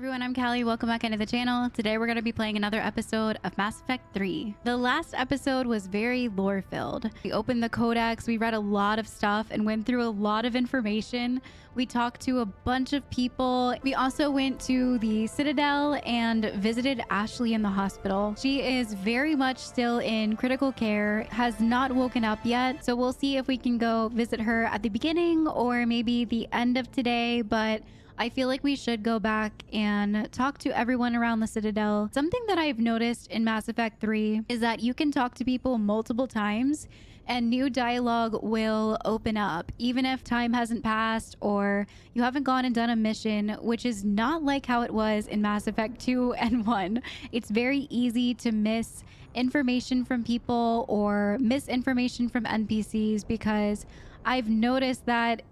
everyone, I'm Callie. Welcome back into the channel. Today we're going to be playing another episode of Mass Effect 3. The last episode was very lore filled. We opened the codex, we read a lot of stuff and went through a lot of information. We talked to a bunch of people. We also went to the Citadel and visited Ashley in the hospital. She is very much still in critical care, has not woken up yet. So we'll see if we can go visit her at the beginning or maybe the end of today, but I feel like we should go back and talk to everyone around the Citadel. Something that I've noticed in Mass Effect 3 is that you can talk to people multiple times and new dialogue will open up, even if time hasn't passed or you haven't gone and done a mission, which is not like how it was in Mass Effect 2 and 1. It's very easy to miss information from people or misinformation from NPCs because I've noticed that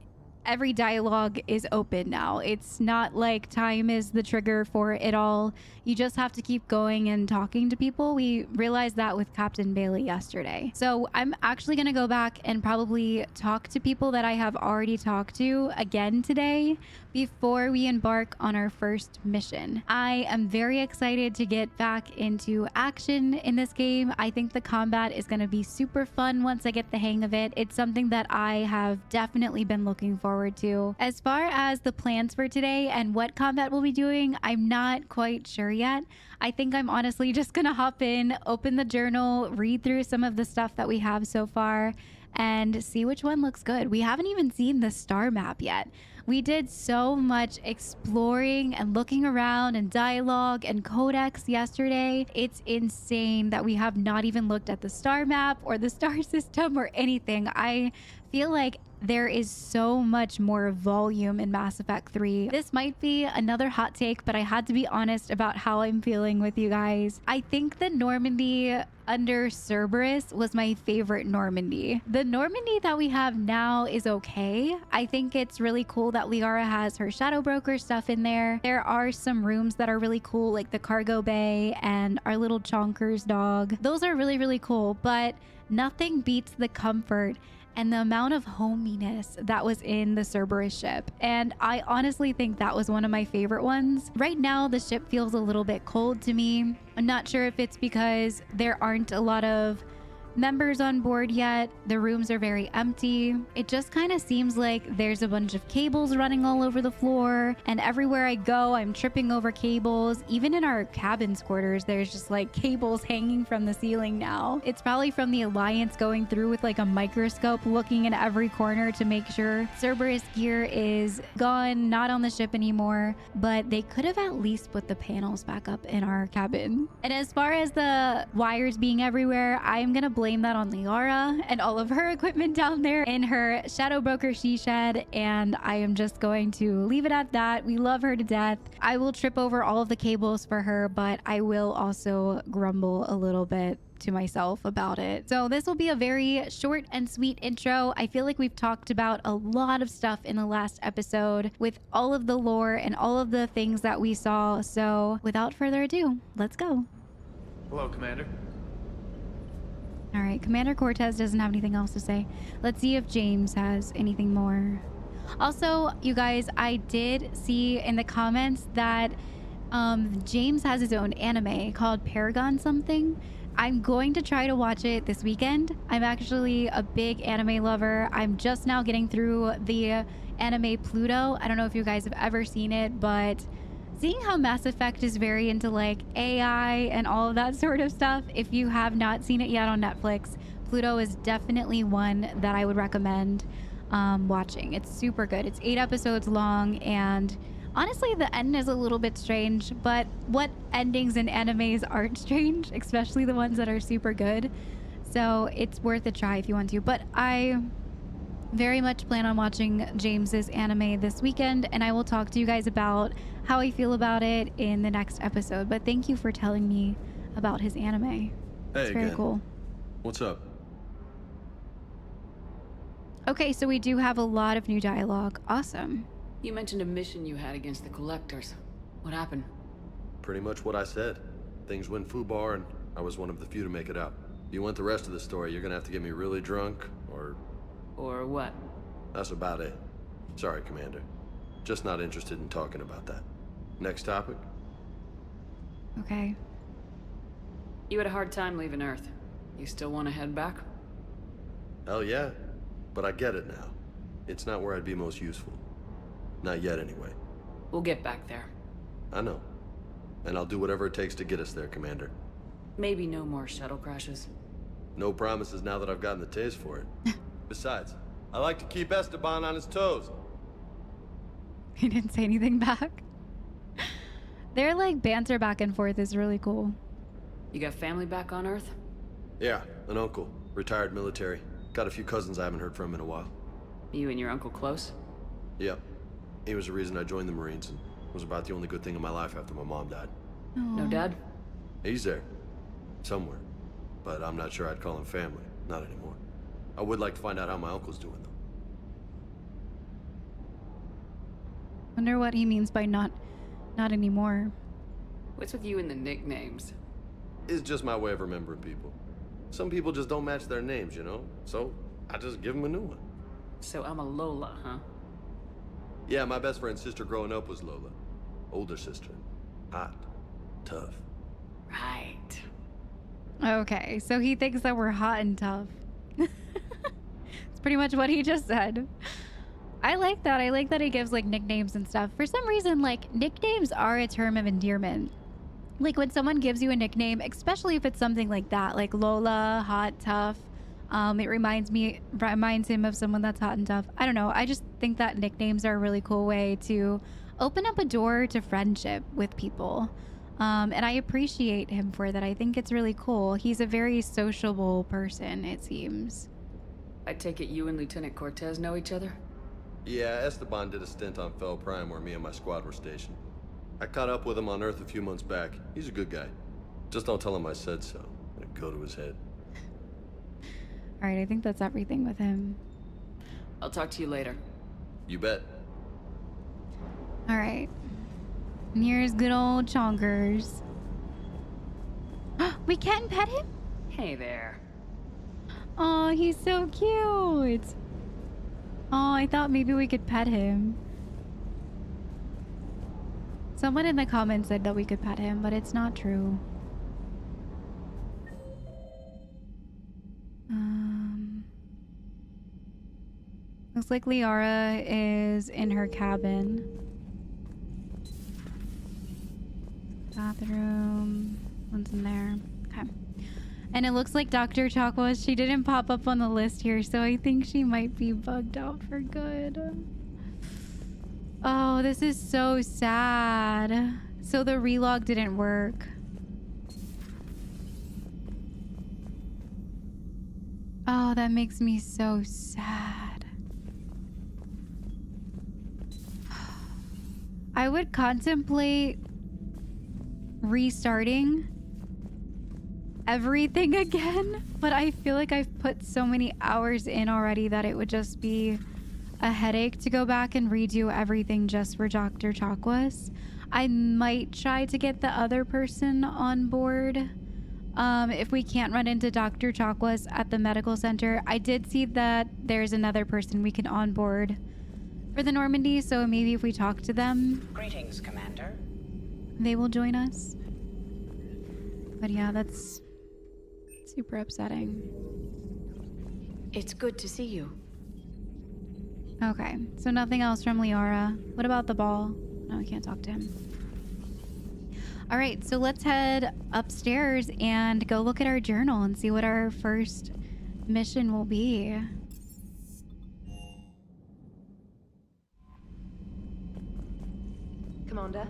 every dialogue is open now. It's not like time is the trigger for it all. You just have to keep going and talking to people. We realized that with Captain Bailey yesterday. So I'm actually going to go back and probably talk to people that I have already talked to again today before we embark on our first mission. I am very excited to get back into action in this game. I think the combat is going to be super fun once I get the hang of it. It's something that I have definitely been looking forward to. As far as the plans for today and what combat we'll be doing, I'm not quite sure yet. I think I'm honestly just gonna hop in, open the journal, read through some of the stuff that we have so far and see which one looks good. We haven't even seen the star map yet. We did so much exploring and looking around and dialogue and codex yesterday. It's insane that we have not even looked at the star map or the star system or anything. I feel like there is so much more volume in Mass Effect 3. This might be another hot take, but I had to be honest about how I'm feeling with you guys. I think the Normandy under Cerberus was my favorite Normandy. The Normandy that we have now is okay. I think it's really cool that Liara has her Shadow Broker stuff in there. There are some rooms that are really cool, like the cargo bay and our little Chonkers dog. Those are really, really cool, but nothing beats the comfort and the amount of hominess that was in the Cerberus ship. And I honestly think that was one of my favorite ones. Right now, the ship feels a little bit cold to me. I'm not sure if it's because there aren't a lot of members on board yet. The rooms are very empty. It just kind of seems like there's a bunch of cables running all over the floor, and everywhere I go I'm tripping over cables. Even in our cabin's quarters there's just like cables hanging from the ceiling now. It's probably from the Alliance going through with like a microscope looking in every corner to make sure Cerberus gear is gone, not on the ship anymore, but they could have at least put the panels back up in our cabin. And as far as the wires being everywhere, I'm gonna blame that on Liara and all of her equipment down there in her Shadow Broker she shed, and I am just going to leave it at that. We love her to death. I will trip over all of the cables for her, but I will also grumble a little bit to myself about it. So this will be a very short and sweet intro. I feel like we've talked about a lot of stuff in the last episode with all of the lore and all of the things that we saw. So without further ado, let's go. Hello, Commander. All right, Commander Cortez doesn't have anything else to say. Let's see if James has anything more. Also, you guys, I did see in the comments that James has his own anime called Paragon something. I'm going to try to watch it this weekend. I'm actually a big anime lover. I'm just now getting through the anime Pluto. I don't know if you guys have ever seen it, but seeing how Mass Effect is very into like AI and all of that sort of stuff, if you have not seen it yet on Netflix, Pluto is definitely one that I would recommend watching. It's super good. It's 8 episodes long, and honestly the end is a little bit strange, but what endings in animes aren't strange, especially the ones that are super good? So it's worth a try if you want to. But I very much plan on watching James's anime this weekend, and I will talk to you guys about how I feel about it in the next episode. But thank you for telling me about his anime. It's very cool. What's up? Okay, so we do have a lot of new dialogue. Awesome. You mentioned a mission you had against the Collectors. What happened? Pretty much what I said. Things went foobar and I was one of the few to make it out. If you want the rest of the story, you're gonna have to get me really drunk, or... Or what? That's about it. Sorry, Commander. Just not interested in talking about that. Next topic? Okay. You had a hard time leaving Earth. You still want to head back? Hell yeah. But I get it now. It's not where I'd be most useful. Not yet, anyway. We'll get back there. I know. And I'll do whatever it takes to get us there, Commander. Maybe no more shuttle crashes. No promises now that I've gotten the taste for it. Besides, I like to keep Esteban on his toes. He didn't say anything back. Their like banter back and forth is really cool. You got family back on Earth? Yeah, an uncle. Retired military. Got a few cousins I haven't heard from in a while. You and your uncle close? Yep. He was the reason I joined the Marines and was about the only good thing in my life after my mom died. No dad? He's there. Somewhere. But I'm not sure I'd call him family. Not anymore. I would like to find out how my uncle's doing, though. Wonder what he means by not anymore. What's with you and the nicknames? It's just my way of remembering people. Some people just don't match their names, you know? So, I just give them a new one. So I'm a Lola, huh? Yeah, my best friend's sister growing up was Lola. Older sister. Hot. Tough. Right. Okay, so he thinks that we're hot and tough. It's pretty much what he just said. I like that. I like that he gives like nicknames and stuff. For some reason, like nicknames are a term of endearment. Like when someone gives you a nickname, especially if it's something like that, like Lola, hot, tough, it reminds him of someone that's hot and tough. I don't know. I just think that nicknames are a really cool way to open up a door to friendship with people. And I appreciate him for that. I think it's really cool. He's a very sociable person, it seems. I take it you and Lieutenant Cortez know each other? Yeah, Esteban did a stint on Fel Prime where me and my squad were stationed. I caught up with him on Earth a few months back. He's a good guy. Just don't tell him I said so. It'll go to his head. All right, I think that's everything with him. I'll talk to you later. You bet. All right. And here's good old Chonkers. We can pet him? Hey there. Oh, he's so cute. Oh, I thought maybe we could pet him. Someone in the comments said that we could pet him, but it's not true. Looks like Liara is in her cabin. Bathroom. One's in there. Okay. And it looks like Dr. Chakwas, she didn't pop up on the list here, so I think she might be bugged out for good. Oh, this is so sad. So the relog didn't work. Oh, that makes me so sad. I would contemplate restarting everything again, but I feel like I've put so many hours in already that it would just be a headache to go back and redo everything just for Dr. Chakwas. I might try to get the other person on board if we can't run into Dr. Chakwas at the medical center. I did see that there's another person we can onboard for the Normandy, so maybe if we talk to them, Greetings, Commander. they will join us. But yeah, that's super upsetting. It's good to see you. Okay, so nothing else from Liara. What about the ball? No, we can't talk to him. All right, so let's head upstairs and go look at our journal and see what our first mission will be. Commander.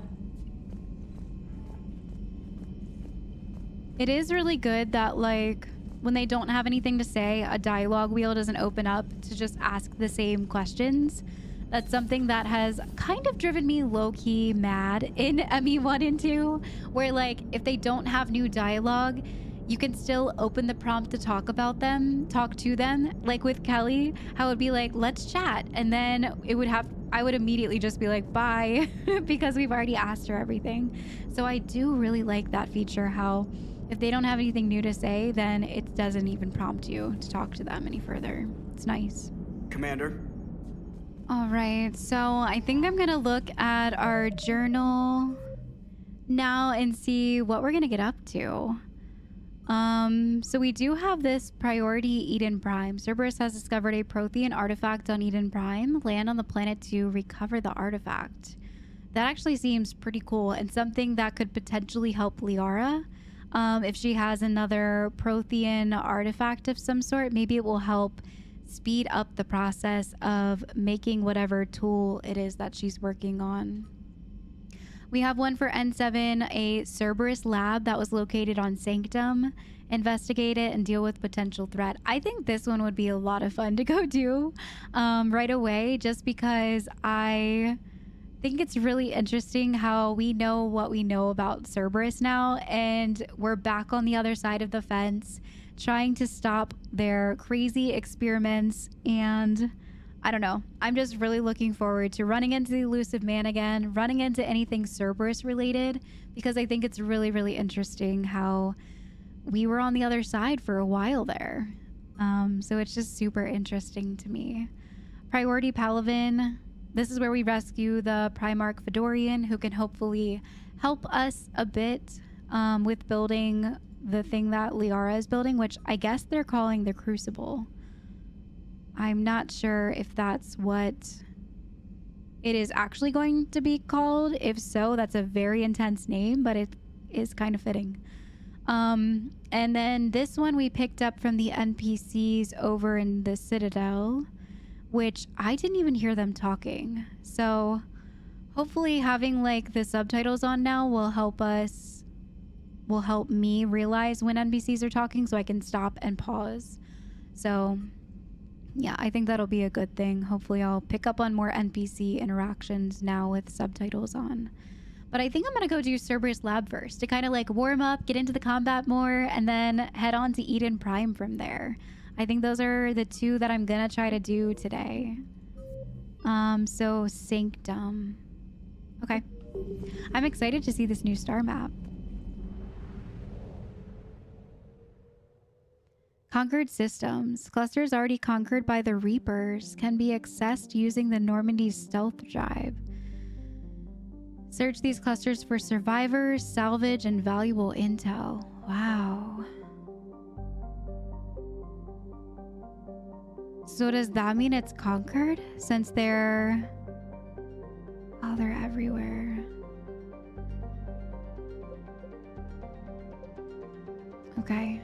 It is really good that, like, when they don't have anything to say, a dialogue wheel doesn't open up to just ask the same questions. That's something that has kind of driven me low-key mad in ME1 and 2, where, like, if they don't have new dialogue, you can still open the prompt to talk to them. Like with Kelly, how it would be like, let's chat. And then I would immediately just be like, bye, because we've already asked her everything. So I do really like that feature, how if they don't have anything new to say, then it doesn't even prompt you to talk to them any further. It's nice. Commander? All right, so I think I'm gonna look at our journal now and see what we're gonna get up to. So we do have this priority Eden Prime. Cerberus has discovered a Prothean artifact on Eden Prime. Land on the planet to recover the artifact. That actually seems pretty cool and something that could potentially help Liara. If she has another Prothean artifact of some sort, maybe it will help speed up the process of making whatever tool it is that she's working on. We have one for N7, a Cerberus Lab that was located on Sanctum. Investigate it and deal with potential threat. I think this one would be a lot of fun to go do right away, just because I think it's really interesting how we know what we know about Cerberus now, and we're back on the other side of the fence trying to stop their crazy experiments. And I don't know, I'm just really looking forward to running into the elusive man again, running into anything Cerberus related, because I think it's really, really interesting how we were on the other side for a while there. So it's just super interesting to me. Priority Palavin. This is where we rescue the Primarch Fedorian, who can hopefully help us a bit with building the thing that Liara is building, which I guess they're calling the Crucible. I'm not sure if that's what it is actually going to be called. If so, that's a very intense name, but it is kind of fitting. And then this one we picked up from the NPCs over in the Citadel, which I didn't even hear them talking. So hopefully having like the subtitles on now will help me realize when NPCs are talking so I can stop and pause. So yeah, I think that'll be a good thing. Hopefully I'll pick up on more NPC interactions now with subtitles on. But I think I'm gonna go do Cerberus Lab first to kind of like warm up, get into the combat more, and then head on to Eden Prime from there. I think those are the two that I'm gonna try to do today. So Sanctum. Okay. I'm excited to see this new star map. Conquered systems. Clusters already conquered by the Reapers can be accessed using the Normandy's stealth drive. Search these clusters for survivors, salvage, and valuable intel. Wow. So does that mean it's conquered? Since they're... oh, they're everywhere. Okay.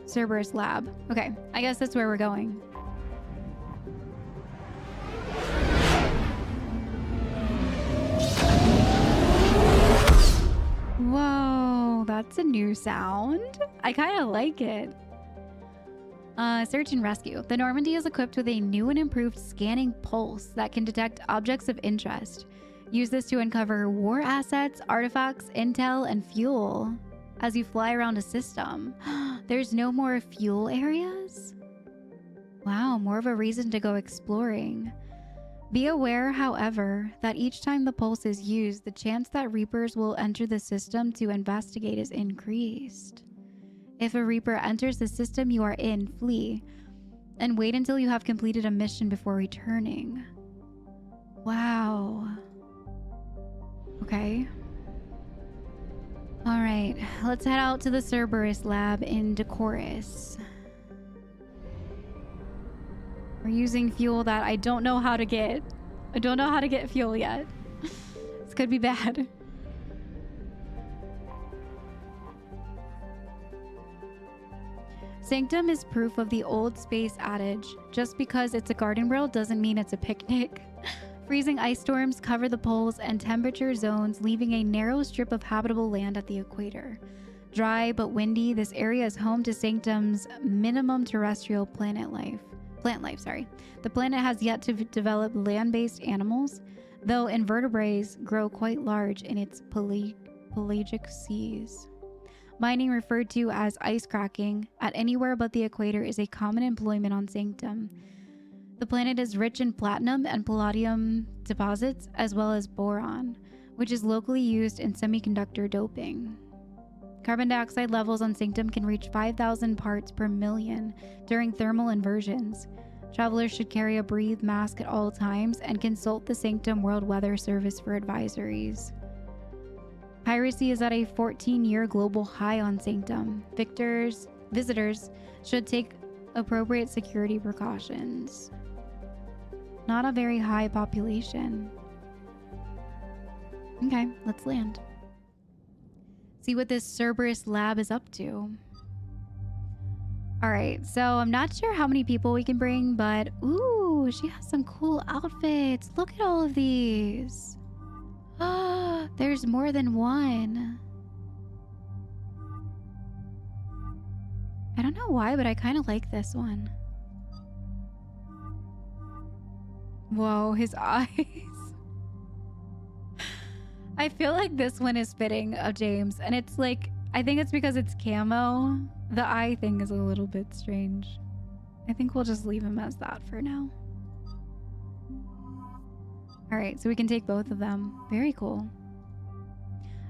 Cerberus Lab. Okay, I guess that's where we're going. Whoa, that's a new sound. I kind of like it. Search and rescue. The Normandy is equipped with a new and improved scanning pulse that can detect objects of interest. Use this to uncover war assets, artifacts, intel, and fuel as you fly around a system. There's no more fuel areas? Wow, more of a reason to go exploring. Be aware, however, that each time the pulse is used, the chance that Reapers will enter the system to investigate is increased. If a Reaper enters the system you are in, flee, and wait until you have completed a mission before returning. Wow. Okay. Alright, let's head out to the Cerberus Lab in Decorus. We're using fuel that I don't know how to get. I don't know how to get fuel yet. This could be bad. Sanctum is proof of the old space adage. Just because it's a garden world doesn't mean it's a picnic. Freezing ice storms cover the poles and temperature zones, leaving a narrow strip of habitable land at the equator. Dry but windy, this area is home to Sanctum's minimum terrestrial plant life. The planet has yet to develop land-based animals, though invertebrates grow quite large in its pelagic seas. Mining, referred to as ice cracking, at anywhere but the equator is a common employment on Sanctum. The planet is rich in platinum and palladium deposits, as well as boron, which is locally used in semiconductor doping. Carbon dioxide levels on Sanctum can reach 5,000 parts per million during thermal inversions. Travelers should carry a breathe mask at all times and consult the Sanctum World Weather Service for advisories. Piracy is at a 14-year global high on Sanctum. Visitors should take appropriate security precautions. Not a very high population. Okay, let's land. See what this Cerberus Lab is up to. All right, so I'm not sure how many people we can bring, but ooh, she has some cool outfits. Look at all of these. Ah, there's more than one. I don't know why, but I kind of like this one. Whoa, his eyes. I feel like this one is fitting of James, and it's like, I think it's because it's camo. The eye thing is a little bit strange. I think we'll just leave him as that for now. All right, so we can take both of them. Very cool.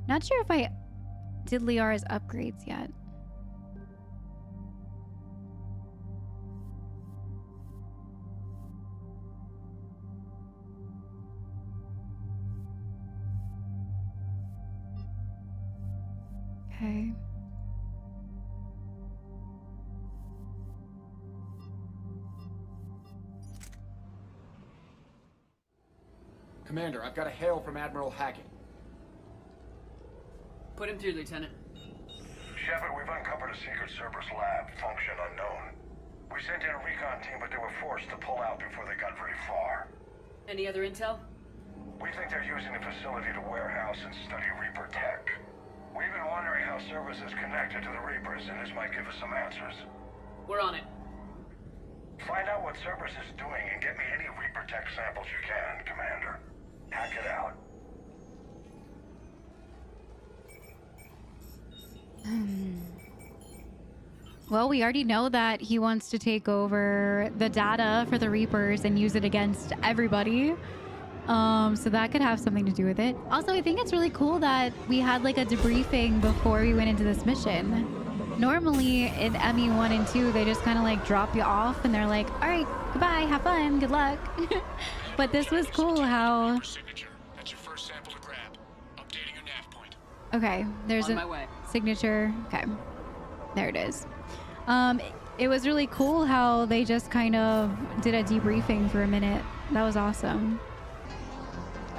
Not sure if I did Liara's upgrades yet. Okay. Commander, I've got a hail from Admiral Hackett. Put him through, Lieutenant. Shepard, we've uncovered a secret Cerberus Lab, function unknown. We sent in a recon team, but they were forced to pull out before they got very far. Any other intel? We think they're using the facility to warehouse and study Reaper tech. We've been wondering how Cerberus is connected to the Reapers, and this might give us some answers. We're on it. Find out what Cerberus is doing and get me any Reaper tech samples you can, Commander. Hack it out. Well, we already know that he wants to take over the data for the Reapers and use it against everybody. So that could have something to do with it. Also, I think it's really cool that we had like a debriefing before we went into this mission. Normally in ME1 and 2, they just kind of like drop you off and they're like, all right, goodbye, have fun, good luck. But this was cool how... That's your first sample to grab. Updating your nav point. Okay, there's On a my way. signature. Okay, there it is. It was really cool how they just kind of did a debriefing for a minute. That was awesome.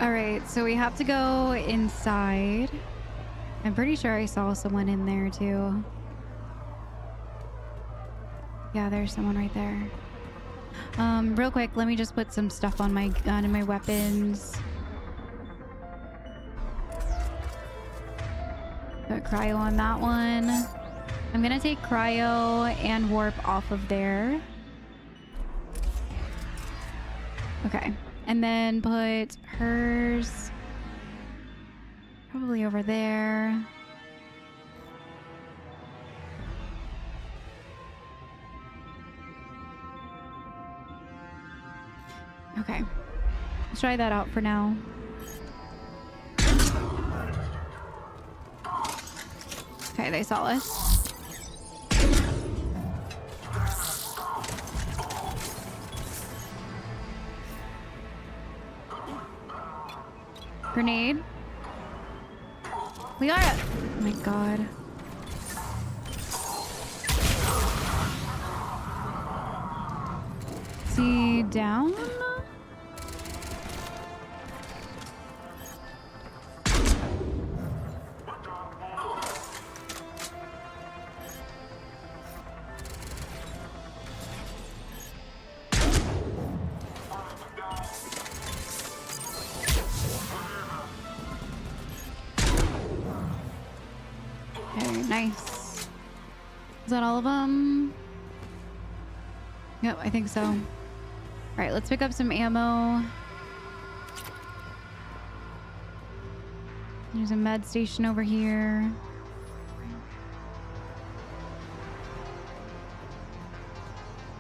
All right, so we have to go inside. I'm pretty sure I saw someone in there too. Yeah, there's someone right there. Real quick, let me just put some stuff on my gun and my weapons. Put cryo on that one. I'm gonna take cryo and warp off of there. Okay, and then put hers probably over there. Okay, let's try that out for now. Okay, they saw us. Grenade. We are. Oh my god. Is he down? Okay, nice. Is that all of them? Yep, I think so. All right, let's pick up some ammo. There's a med station over here.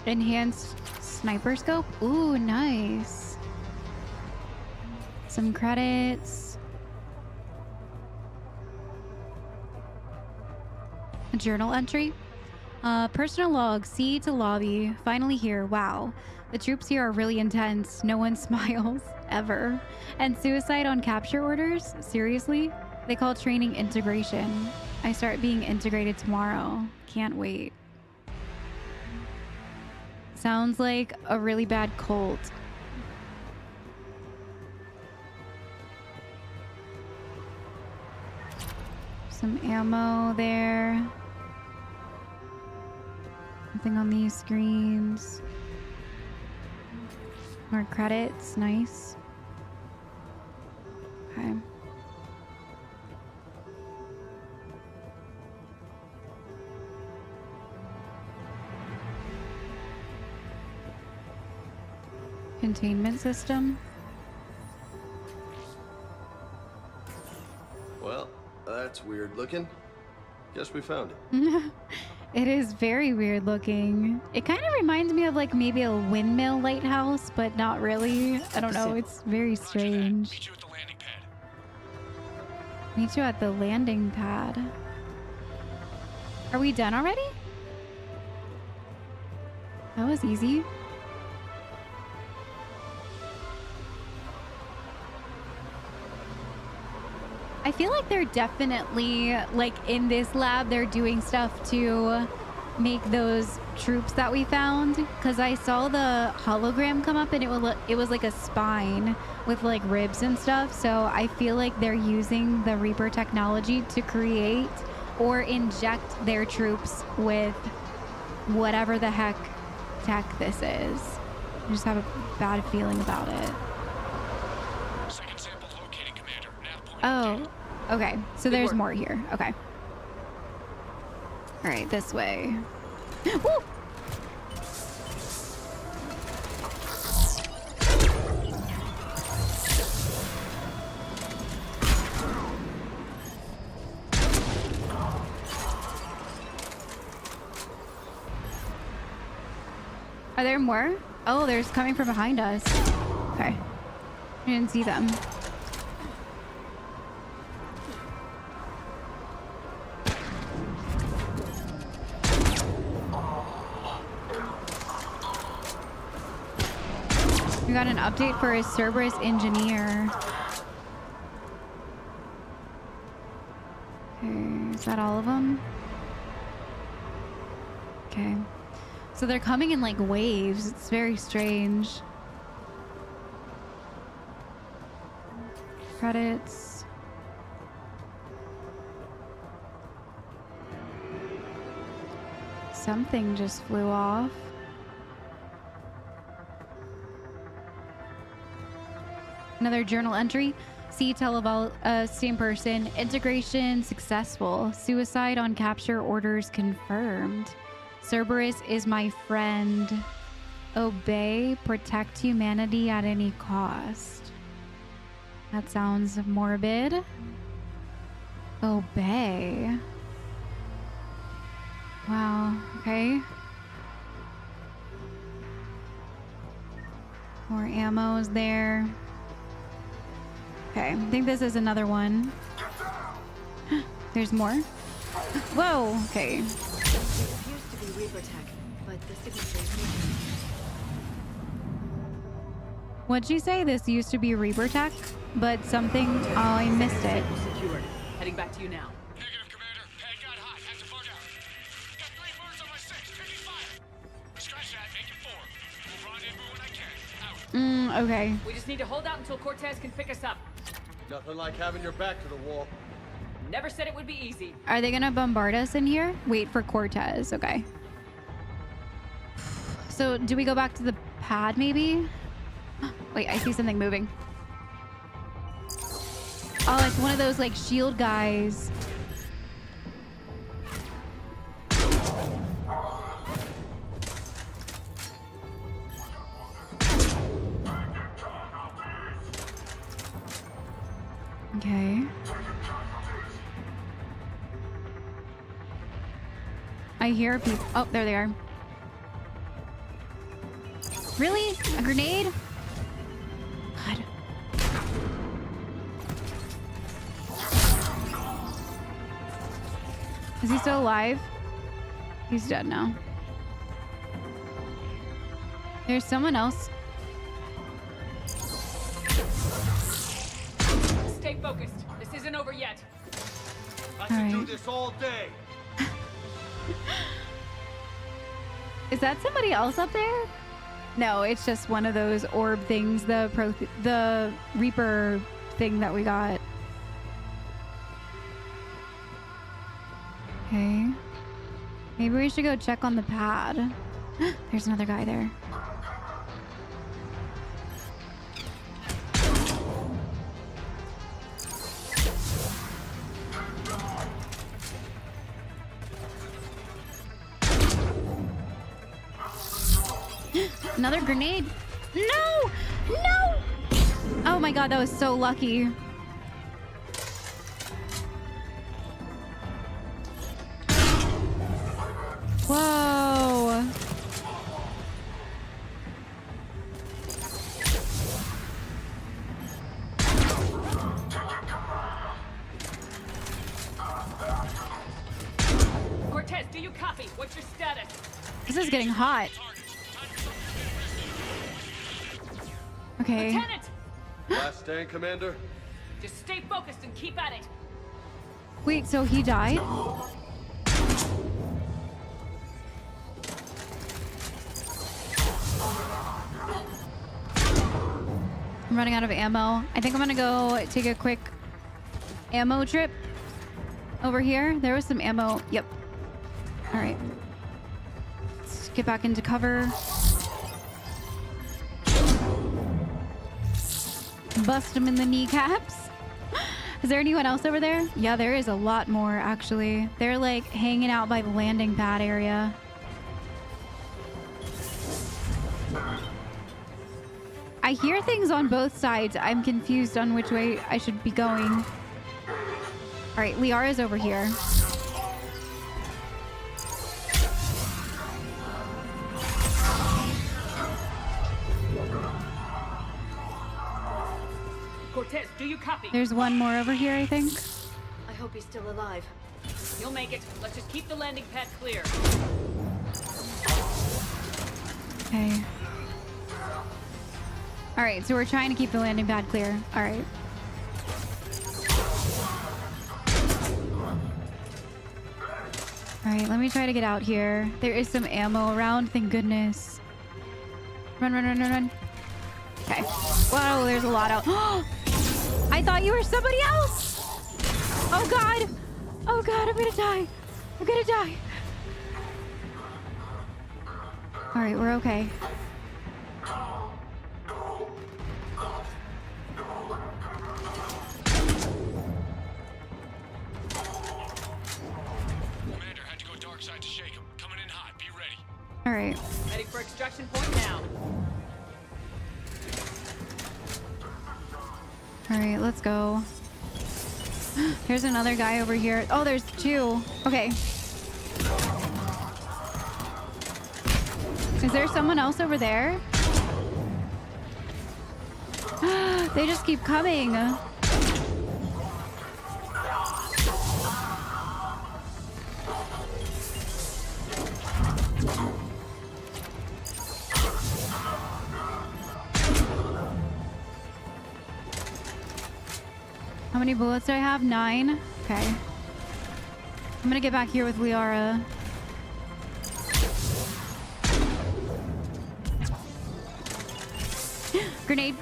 Enhanced sniper scope. Ooh, nice. Some credits. A journal entry. Personal log, C to lobby. Finally here. Wow. The troops here are really intense. No one smiles. Ever. And suicide on capture orders? Seriously? They call training integration. I start being integrated tomorrow. Can't wait. Sounds like a really bad cult. Some ammo there. Nothing on these screens. More credits. Nice. Okay. Containment system. Well, that's weird looking. Guess we found it. It is very weird looking. It kind of reminds me of like maybe a windmill lighthouse, but not really. I don't know. It's very strange. Meet you at the landing pad. Meet you at the landing pad. Are we done already? That was easy. I feel like they're definitely, like, in this lab, they're doing stuff to make those troops that we found. Because I saw the hologram come up and it was like a spine with, like, ribs and stuff. So I feel like they're using the Reaper technology to create or inject their troops with whatever the heck tech this is. I just have a bad feeling about it. Second sample located, Commander. Nav point Oh, okay. So Good there's work. more here. Okay. All right, this way. Woo! Are there more? Oh, there's coming from behind us. Okay. I didn't see them. We got an update for a Cerberus engineer. Okay, is that all of them? Okay. So they're coming in like waves. It's very strange. Credits. Something just flew off. Another journal entry. See same person. Integration successful. Suicide on capture orders confirmed. Cerberus is my friend. Obey, protect humanity at any cost. That sounds morbid. Obey. Wow, okay. More ammo is there. Okay, I think this is another one. There's more. Whoa, okay. It appears to be Reaper tech, but the signature is missing. What'd she say? This used to be Reaper tech, but something. Oh, I missed it. Secured. Heading back to you now. Negative, Commander. Pad got hot. Had to bug out. Got 3 birds on my 6. Taking fire. Scratch that. Make it 4. We'll rendezvous when I can. Out. Okay. We just need to hold out until Cortez can pick us up. Nothing like having your back to the wall. Never said it would be easy. Are they gonna bombard us in here? Wait for Cortez. Okay. So do we go back to the pad maybe? Wait, I see something moving. Oh, it's one of those like shield guys. Okay. I hear people. Oh, there they are. Really? A grenade? God. Is he still alive? He's dead now. There's someone else. Stay focused. This isn't over yet. I can do Alright. this all day. Is that somebody else up there? No, it's just one of those orb things, the Reaper thing that we got. Okay. Maybe we should go check on the pad. There's another guy there. Another grenade. No! No! Oh my god, that was so lucky. Whoa. Cortez, do you copy? What's your status? This is getting hot. Okay. Lieutenant! Last stand, Commander. Just stay focused and keep at it. Wait, so he died? I'm running out of ammo. I think I'm gonna go take a quick ammo trip over here. There was some ammo. Yep. All right. Let's get back into cover. Bust him in the kneecaps. Is there anyone else over there? Yeah, there is a lot more, actually. They're like hanging out by the landing pad area. I hear things on both sides. I'm confused on which way I should be going. All right, Liara's over here. Cortez, do you copy? There's one more over here, I think. I hope he's still alive. You'll make it. Let's just keep the landing pad clear. Okay. All right, so we're trying to keep the landing pad clear. All right. All right, let me try to get out here. There is some ammo around, thank goodness. Run, run, run, run, run. Okay. Whoa, there's a lot out. I thought you were somebody else. Oh God. Oh God, I'm gonna die. I'm gonna die. All right, we're okay. Commander had to go dark side to shake him. Coming in hot. Be ready. All right. Heading for extraction point now. All right, let's go. There's another guy over here. Oh, there's two. Okay. Is there someone else over there? They just keep coming. How many bullets do I have? 9. Okay. I'm gonna get back here with Liara. Grenade.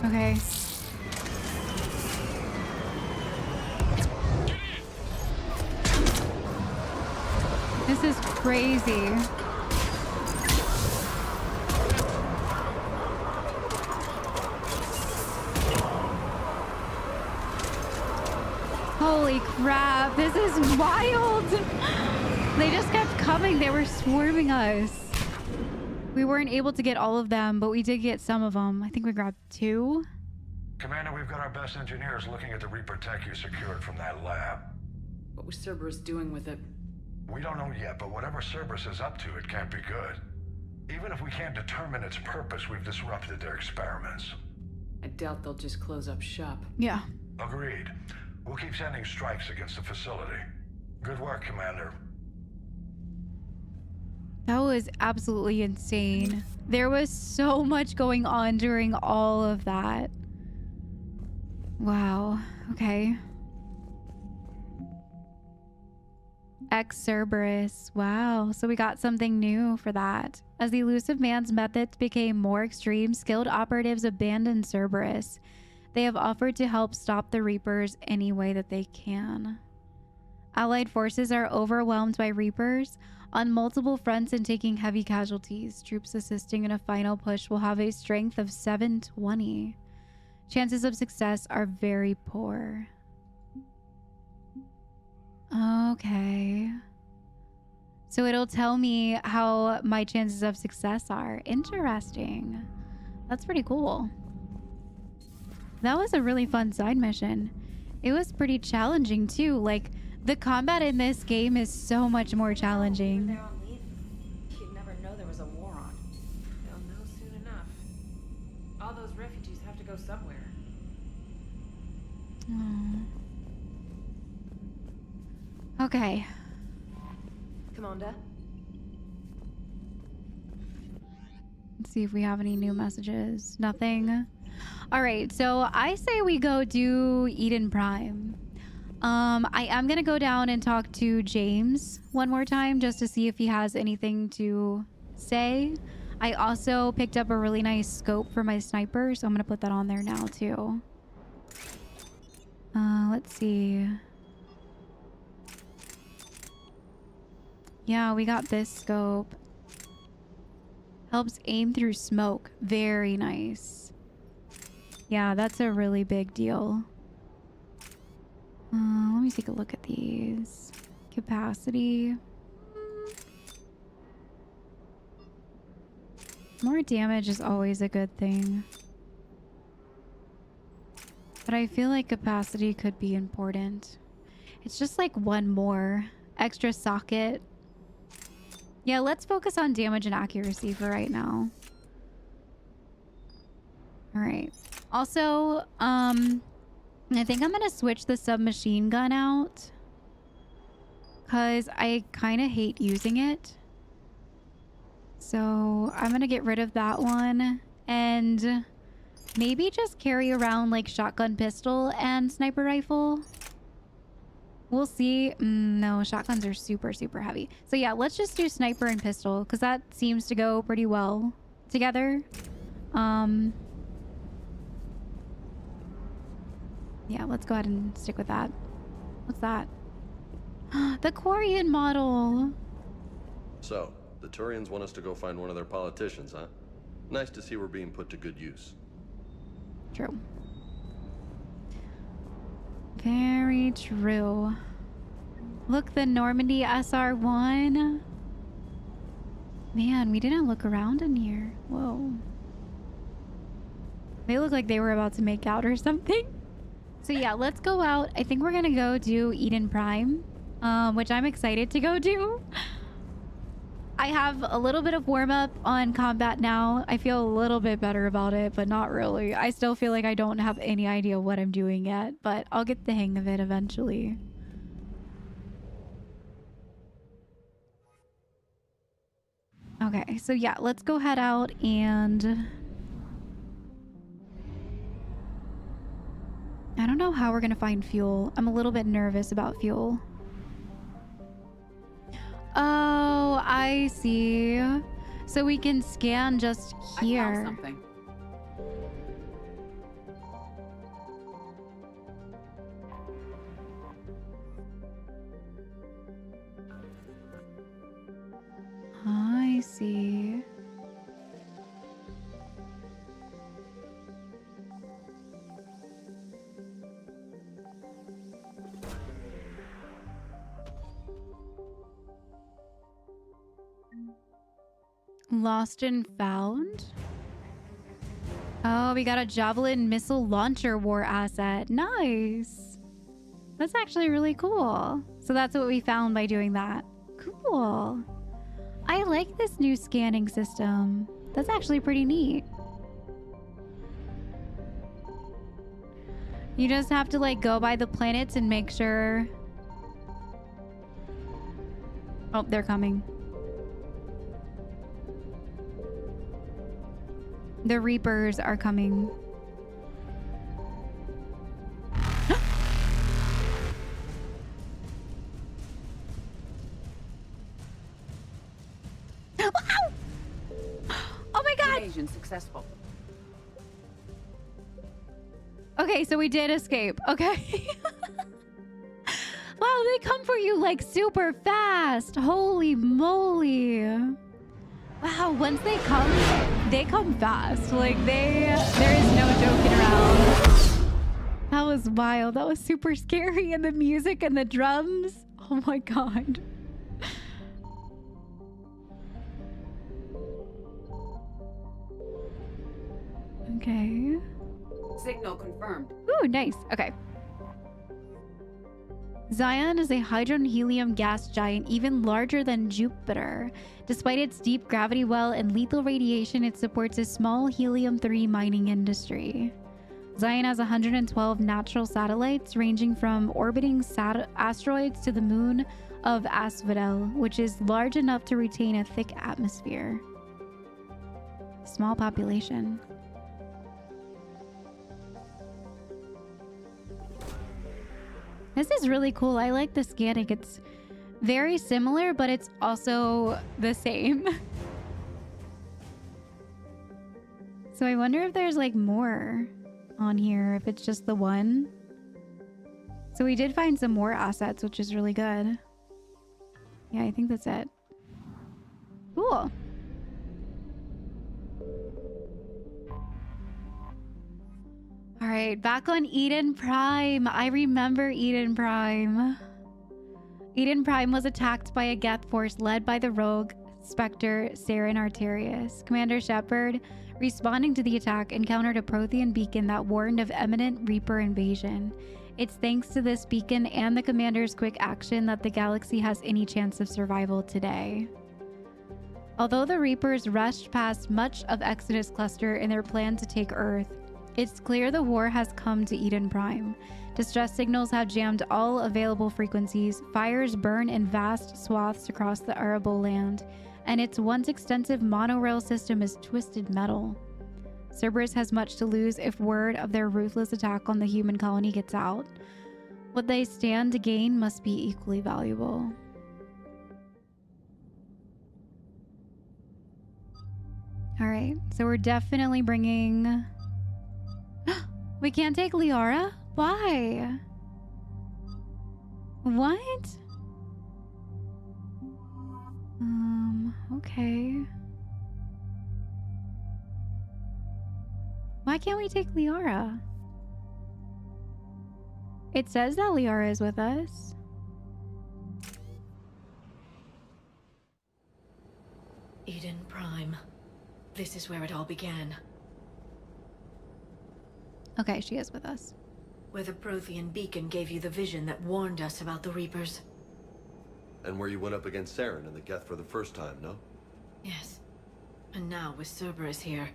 Okay. This is crazy. Holy crap, this is wild. They just kept coming. They were swarming us. We weren't able to get all of them, but we did get some of them. I think we grabbed 2. Commander, we've got our best engineers looking at the Reaper tech you secured from that lab. What was Cerberus doing with it? We don't know yet, but whatever Cerberus is up to, it can't be good. Even if we can't determine its purpose, we've disrupted their experiments. I doubt they'll just close up shop. Yeah. Agreed. We'll keep sending strikes against the facility. Good work, Commander. That was absolutely insane. There was so much going on during all of that. Wow. Okay. Cerberus. Wow. So we got something new for that. As the elusive man's methods became more extreme, skilled operatives abandoned Cerberus. They have offered to help stop the Reapers any way that they can. Allied forces are overwhelmed by Reapers on multiple fronts and taking heavy casualties. Troops assisting in a final push will have a strength of 720. Chances of success are very poor. Okay. So it'll tell me how my chances of success are. Interesting. That's pretty cool. That was a really fun side mission. It was pretty challenging too. Like, the combat in this game is so much more challenging. They're on leave. You'd never know there was a war on. They'll know soon enough. All those refugees have to go somewhere. Okay. Commander? Let's see if we have any new messages. Nothing. All right, so I say we go do Eden Prime. I am gonna go down and talk to James one more time just to see if he has anything to say. I also picked up a really nice scope for my sniper, so I'm gonna put that on there now too. Let's see. Yeah, we got this scope. Helps aim through smoke. Very nice. Yeah, that's a really big deal. Let me take a look at these. Capacity. More damage is always a good thing. But I feel like capacity could be important. It's just like one more extra socket. Yeah, let's focus on damage and accuracy for right now. All right. Also, I think I'm gonna switch the submachine gun out because I kind of hate using it. So I'm gonna get rid of that one and maybe just carry around like shotgun, pistol, and sniper rifle. We'll see. No, shotguns are super, super heavy. So yeah, let's just do sniper and pistol because that seems to go pretty well together. Yeah, let's go ahead and stick with that. What's that? The Quarian model. So, the Turians want us to go find one of their politicians, huh? Nice to see we're being put to good use. True. Very true. Look, the Normandy SR1. Man, we didn't look around in here. Whoa. They look like they were about to make out or something. So yeah, let's go out. I think we're gonna go do Eden Prime, which I'm excited to go do. I have a little bit of warm-up on combat now. I feel a little bit better about it, but not really. I still feel like I don't have any idea what I'm doing yet, but I'll get the hang of it eventually. Okay, so yeah, let's go head out and... I don't know how we're gonna find fuel. I'm a little bit nervous about fuel. Oh, I see. So we can scan just here. I found something. I see. Lost and found? Oh, we got a Javelin missile launcher war asset. Nice. That's actually really cool. So that's what we found by doing that. Cool. I like this new scanning system. That's actually pretty neat. You just have to like go by the planets and make sure. Oh, they're coming. The Reapers are coming. Oh my god! Invasion successful. Okay, so we did escape. Okay. Wow, they come for you like super fast. Holy moly. Wow, once they come fast. Like there is no joking around. That was wild. That was super scary. And the music and the drums. Oh my god. Okay. Signal confirmed. Ooh, nice. Okay. Zion is a hydrogen helium gas giant even larger than Jupiter. Despite its deep gravity well and lethal radiation, it supports a small helium-3 mining industry. Zion has 112 natural satellites ranging from orbiting asteroids to the moon of Asphodel, which is large enough to retain a thick atmosphere. Small population. This is really cool. I like the scanning. It's very similar, but it's also the same. So I wonder if there's like more on here, if it's just the one. So we did find some more assets, which is really good. Yeah, I think that's it. Cool. All right, back on Eden Prime. I remember Eden Prime. Eden Prime was attacked by a Geth force led by the rogue Spectre Saren Arterius. Commander Shepard, responding to the attack, encountered a Prothean beacon that warned of imminent Reaper invasion. It's thanks to this beacon and the commander's quick action that the galaxy has any chance of survival today. Although the Reapers rushed past much of Exodus Cluster in their plan to take Earth, it's clear the war has come to Eden Prime. Distress signals have jammed all available frequencies, fires burn in vast swaths across the arable land, and its once extensive monorail system is twisted metal. Cerberus has much to lose if word of their ruthless attack on the human colony gets out. What they stand to gain must be equally valuable. Alright, so we're definitely bringing... We can't take Liara? Why? What? Okay. Why can't we take Liara? It says that Liara is with us. Eden Prime. This is where it all began. Okay, she is with us. Where the Prothean beacon gave you the vision that warned us about the Reapers. And where you went up against Saren and the Geth for the first time, no? Yes. And now, with Cerberus here,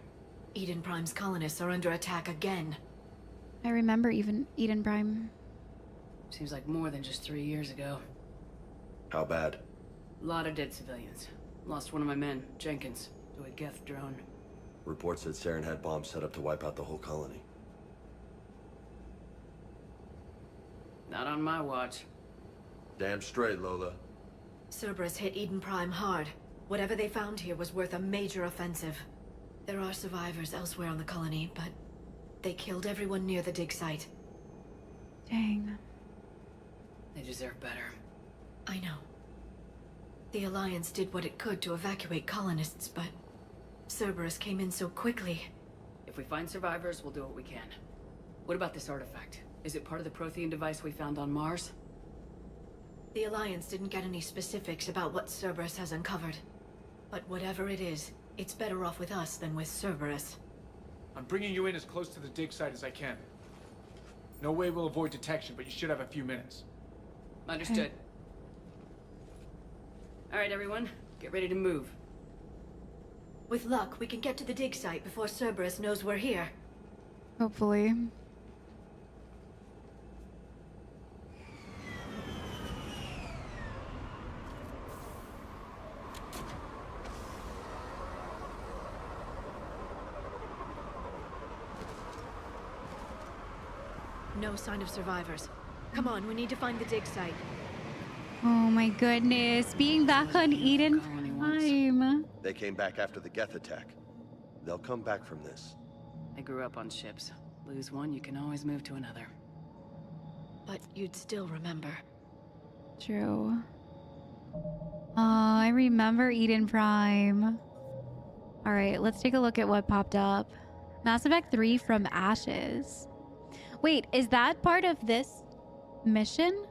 Eden Prime's colonists are under attack again. I remember even Eden Prime. Seems like more than just 3 years ago. How bad? A lot of dead civilians. Lost one of my men, Jenkins, to a Geth drone. Reports said Saren had bombs set up to wipe out the whole colony. Not on my watch. Damn straight, Lola. Cerberus hit Eden Prime hard. Whatever they found here was worth a major offensive. There are survivors elsewhere on the colony, but they killed everyone near the dig site. Dang. They deserve better. I know. The Alliance did what it could to evacuate colonists, but Cerberus came in so quickly. If we find survivors, we'll do what we can. What about this artifact? Is it part of the Prothean device we found on Mars? The Alliance didn't get any specifics about what Cerberus has uncovered. But whatever it is, it's better off with us than with Cerberus. I'm bringing you in as close to the dig site as I can. No way we'll avoid detection, but you should have a few minutes. Understood. All right, everyone, get ready to move. With luck, we can get to the dig site before Cerberus knows we're here. Hopefully. No sign of survivors. Come on, we need to find the dig site. Oh my goodness. Being back on Eden Prime. They came back after the Geth attack. They'll come back from this. I grew up on ships. Lose one, you can always move to another. But you'd still remember. True. Oh, I remember Eden Prime. Alright, let's take a look at what popped up. Mass Effect 3 from Ashes. Wait, is that part of this mission?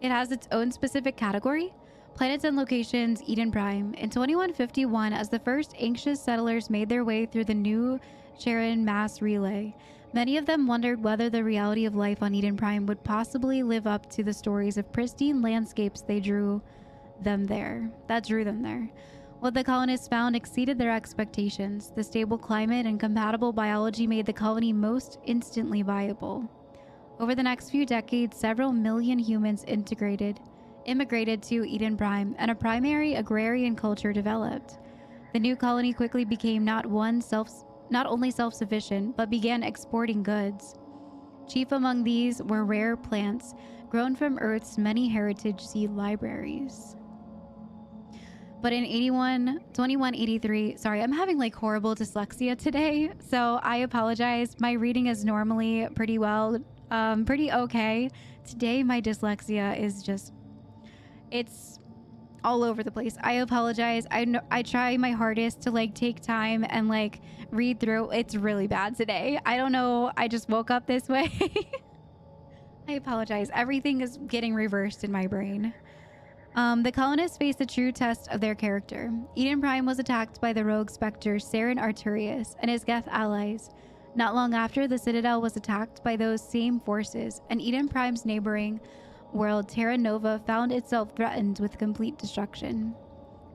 It has its own specific category. Planets and locations, Eden Prime. In 2151, as the first anxious settlers made their way through the new Charon mass relay, many of them wondered whether the reality of life on Eden Prime would possibly live up to the stories of pristine landscapes that drew them there. What the colonists found exceeded their expectations. The stable climate and compatible biology made the colony most instantly viable. Over the next few decades, several million humans immigrated to Eden Prime, and a primary agrarian culture developed. The new colony quickly became not only self-sufficient, but began exporting goods. Chief among these were rare plants grown from Earth's many heritage seed libraries. But in 2183, sorry, I'm having like horrible dyslexia today, so I apologize. My reading is normally pretty okay. Today, my dyslexia is just, it's all over the place. I apologize. I try my hardest to like take time and like read through. It's really bad today. I don't know. I just woke up this way. I apologize. Everything is getting reversed in my brain. The colonists faced a true test of their character. Eden Prime was attacked by the rogue Spectre Saren Arturius and his Geth allies. Not long after, the Citadel was attacked by those same forces, and Eden Prime's neighboring world, Terra Nova, found itself threatened with complete destruction.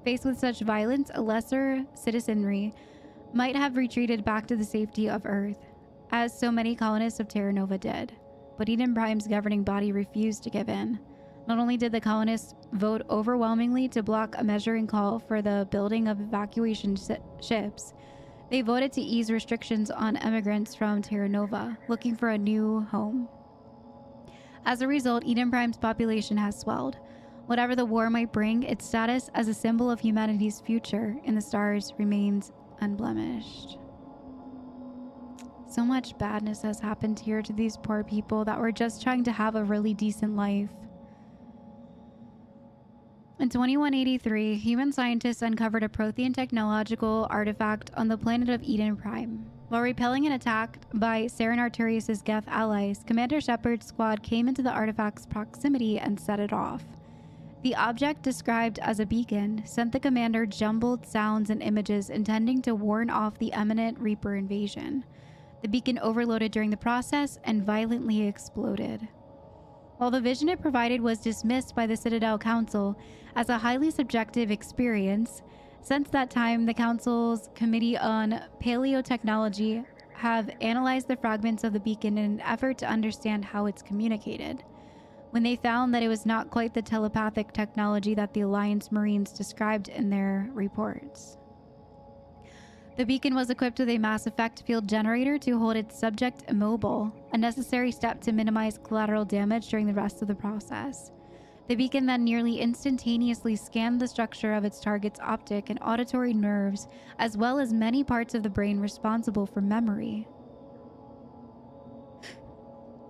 Faced with such violence, a lesser citizenry might have retreated back to the safety of Earth, as so many colonists of Terra Nova did. But Eden Prime's governing body refused to give in. Not only did the colonists vote overwhelmingly to block a measuring call for the building of evacuation ships, they voted to ease restrictions on immigrants from Terra Nova looking for a new home. As a result, Eden Prime's population has swelled. Whatever the war might bring, its status as a symbol of humanity's future in the stars remains unblemished. So much badness has happened here to these poor people that were just trying to have a really decent life. In 2183, human scientists uncovered a Prothean technological artifact on the planet of Eden Prime. While repelling an attack by Saren Arturius' Geth allies, Commander Shepard's squad came into the artifact's proximity and set it off. The object, described as a beacon, sent the commander jumbled sounds and images intending to warn off the imminent Reaper invasion. The beacon overloaded during the process and violently exploded. While the vision it provided was dismissed by the Citadel Council as a highly subjective experience, since that time the Council's Committee on Paleotechnology have analyzed the fragments of the beacon in an effort to understand how it's communicated. When they found that it was not quite the telepathic technology that the Alliance Marines described in their reports. The beacon was equipped with a mass effect field generator to hold its subject immobile, a necessary step to minimize collateral damage during the rest of the process. The beacon then nearly instantaneously scanned the structure of its target's optic and auditory nerves, as well as many parts of the brain responsible for memory.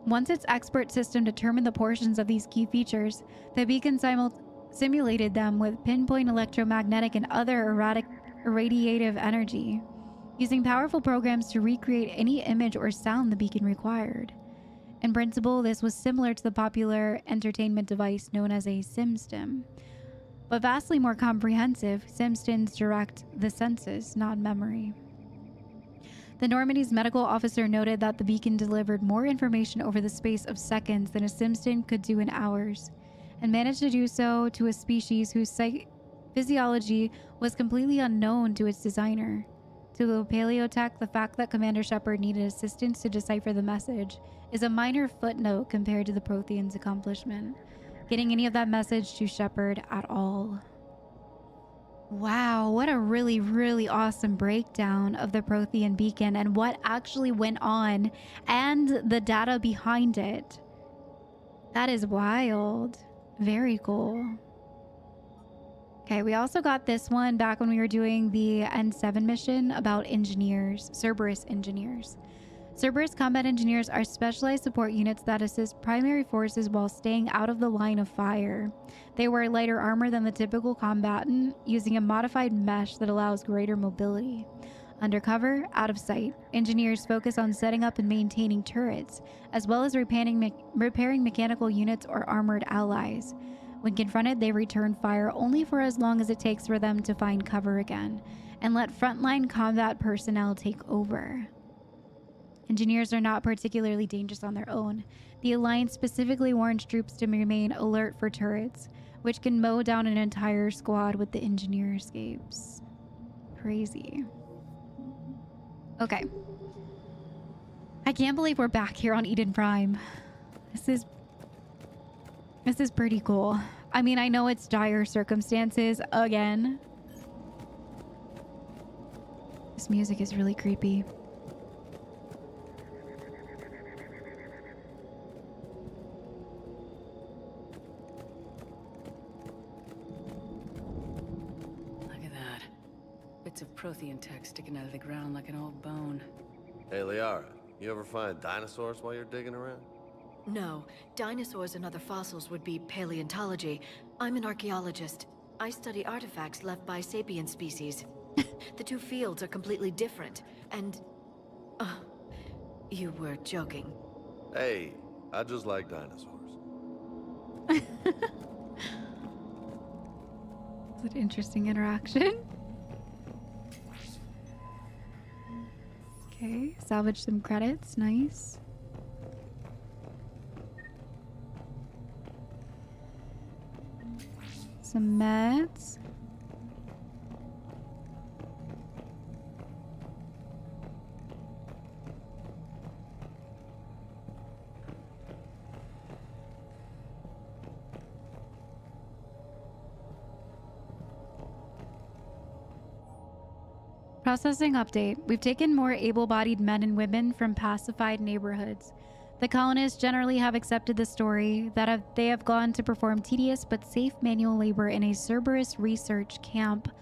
Once its expert system determined the portions of these key features, the beacon simulated them with pinpoint electromagnetic and other irradiative energy, using powerful programs to recreate any image or sound the beacon required. In principle, this was similar to the popular entertainment device known as a SimStim, but vastly more comprehensive. SimStims direct the senses, not memory. The Normandy's medical officer noted that the beacon delivered more information over the space of seconds than a SimStim could do in hours, and managed to do so to a species whose physiology was completely unknown to its designer. To the paleotech, the fact that Commander Shepard needed assistance to decipher the message is a minor footnote compared to the Prothean's accomplishment. Getting any of that message to Shepard at all. Wow, what a really, really awesome breakdown of the Prothean beacon and what actually went on and the data behind it. That is wild. Very cool. Okay, we also got this one back when we were doing the N7 mission about engineers, Cerberus engineers. Cerberus combat engineers are specialized support units that assist primary forces while staying out of the line of fire. They wear lighter armor than the typical combatant, using a modified mesh that allows greater mobility. Undercover, out of sight, engineers focus on setting up and maintaining turrets, as well as repairing mechanical units or armored allies. When confronted, they return fire only for as long as it takes for them to find cover again, and let frontline combat personnel take over. Engineers are not particularly dangerous on their own. The Alliance specifically warns troops to remain alert for turrets, which can mow down an entire squad with the engineer escapes. Crazy. Okay. I can't believe we're back here on Eden Prime. This is pretty cool. I mean, I know it's dire circumstances again. This music is really creepy. Bits of Prothean tech sticking out of the ground like an old bone. Hey, Liara, you ever find dinosaurs while you're digging around? No, dinosaurs and other fossils would be paleontology. I'm an archaeologist. I study artifacts left by sapient species. The two fields are completely different, and... you were joking. Hey, I just like dinosaurs. It's an interesting interaction. Okay, salvage some credits. Nice. Some meds. Processing update. We've taken more able-bodied men and women from pacified neighborhoods. The colonists generally have accepted the story that they have gone to perform tedious but safe manual labor in a Cerberus research camp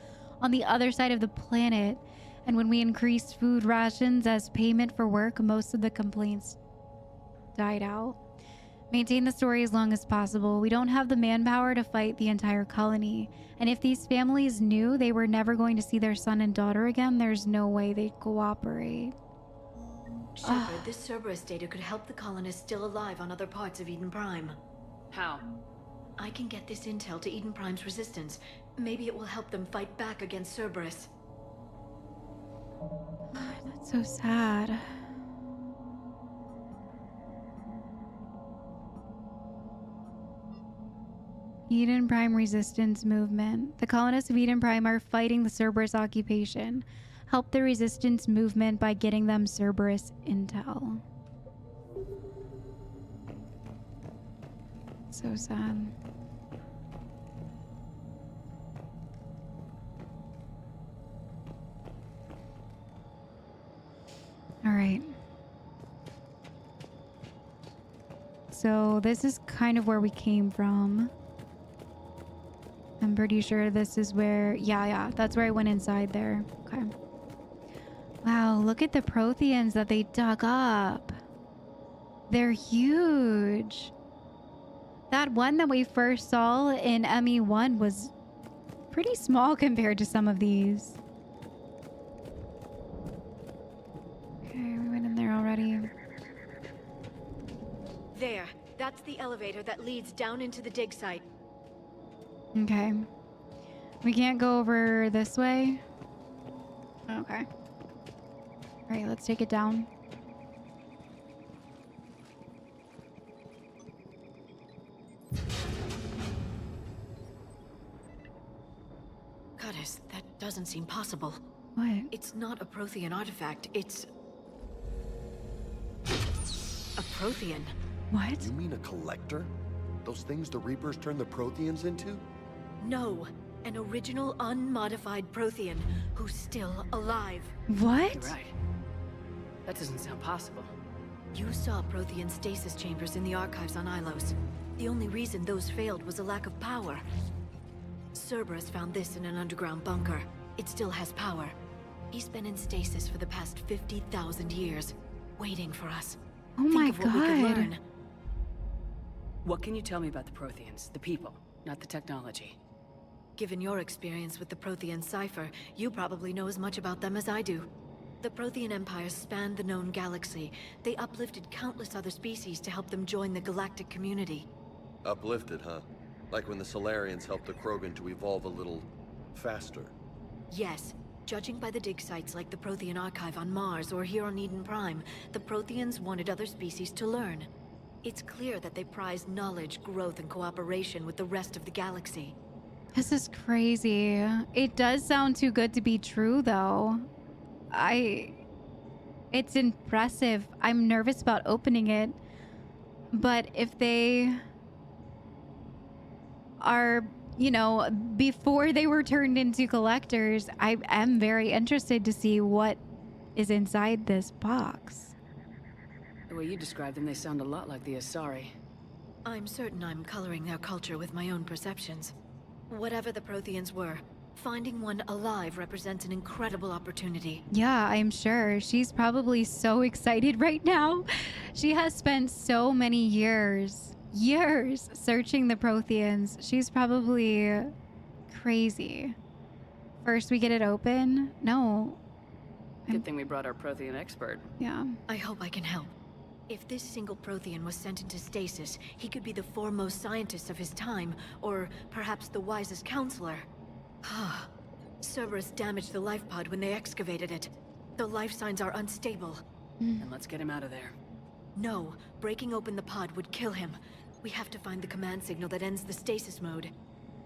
on the other side of the planet. And when we increased food rations as payment for work, most of the complaints died out. Maintain the story as long as possible. We don't have the manpower to fight the entire colony. And if these families knew they were never going to see their son and daughter again, there's no way they'd cooperate. Shepard, this Cerberus data could help the colonists still alive on other parts of Eden Prime. How? I can get this intel to Eden Prime's resistance. Maybe it will help them fight back against Cerberus. That's so sad. Eden Prime Resistance Movement. The colonists of Eden Prime are fighting the Cerberus occupation. Help the resistance movement by getting them Cerberus intel. So sad. All right. So this is kind of where we came from. I'm pretty sure this is where... Yeah, that's where I went inside there. Okay. Wow, look at the Protheans that they dug up. They're huge. That one that we first saw in ME1 was pretty small compared to some of these. Okay, we went in there already. There. That's the elevator that leads down into the dig site. Okay. We can't go over this way? Okay. Alright, let's take it down. Goddess, that doesn't seem possible. What? It's not a Prothean artifact, it's... a Prothean. What? You mean a collector? Those things the Reapers turn the Protheans into? No, an original unmodified Prothean who's still alive. What? You're right. That doesn't sound possible. You saw Prothean stasis chambers in the archives on Ilos. The only reason those failed was a lack of power. Cerberus found this in an underground bunker. It still has power. He's been in stasis for the past 50,000 years, waiting for us. Oh my Think of what we could God. learn. What can you tell me about the Protheans? The people, not the technology. Given your experience with the Prothean cipher, you probably know as much about them as I do. The Prothean Empire spanned the known galaxy. They uplifted countless other species to help them join the galactic community. Uplifted, huh? Like when the Solarians helped the Krogan to evolve a little faster. Yes. Judging by the dig sites like the Prothean Archive on Mars or here on Eden Prime, the Protheans wanted other species to learn. It's clear that they prize knowledge, growth, and cooperation with the rest of the galaxy. This is crazy. It does sound too good to be true, though. It's impressive. I'm nervous about opening it. But if they are, you know, before they were turned into collectors, I am very interested to see what is inside this box. The way you describe them, they sound a lot like the Asari. I'm certain I'm coloring their culture with my own perceptions. Whatever the Protheans were, finding one alive represents an incredible opportunity. Yeah, I'm sure. She's probably so excited right now. She has spent so many years searching the Protheans. She's probably crazy. First we get it open? No. Good thing we brought our Prothean expert. Yeah. I hope I can help. If this single Prothean was sent into stasis, he could be the foremost scientist of his time, or perhaps the wisest counselor. Cerberus damaged the life pod when they excavated it. The life signs are unstable. And let's get him out of there. No, breaking open the pod would kill him. We have to find the command signal that ends the stasis mode.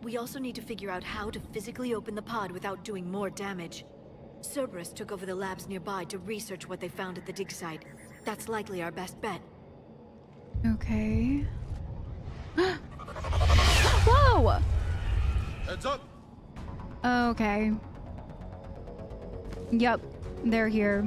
We also need to figure out how to physically open the pod without doing more damage. Cerberus took over the labs nearby to research what they found at the dig site. That's likely our best bet. Okay. Whoa! Heads up! Okay. Yep, they're here.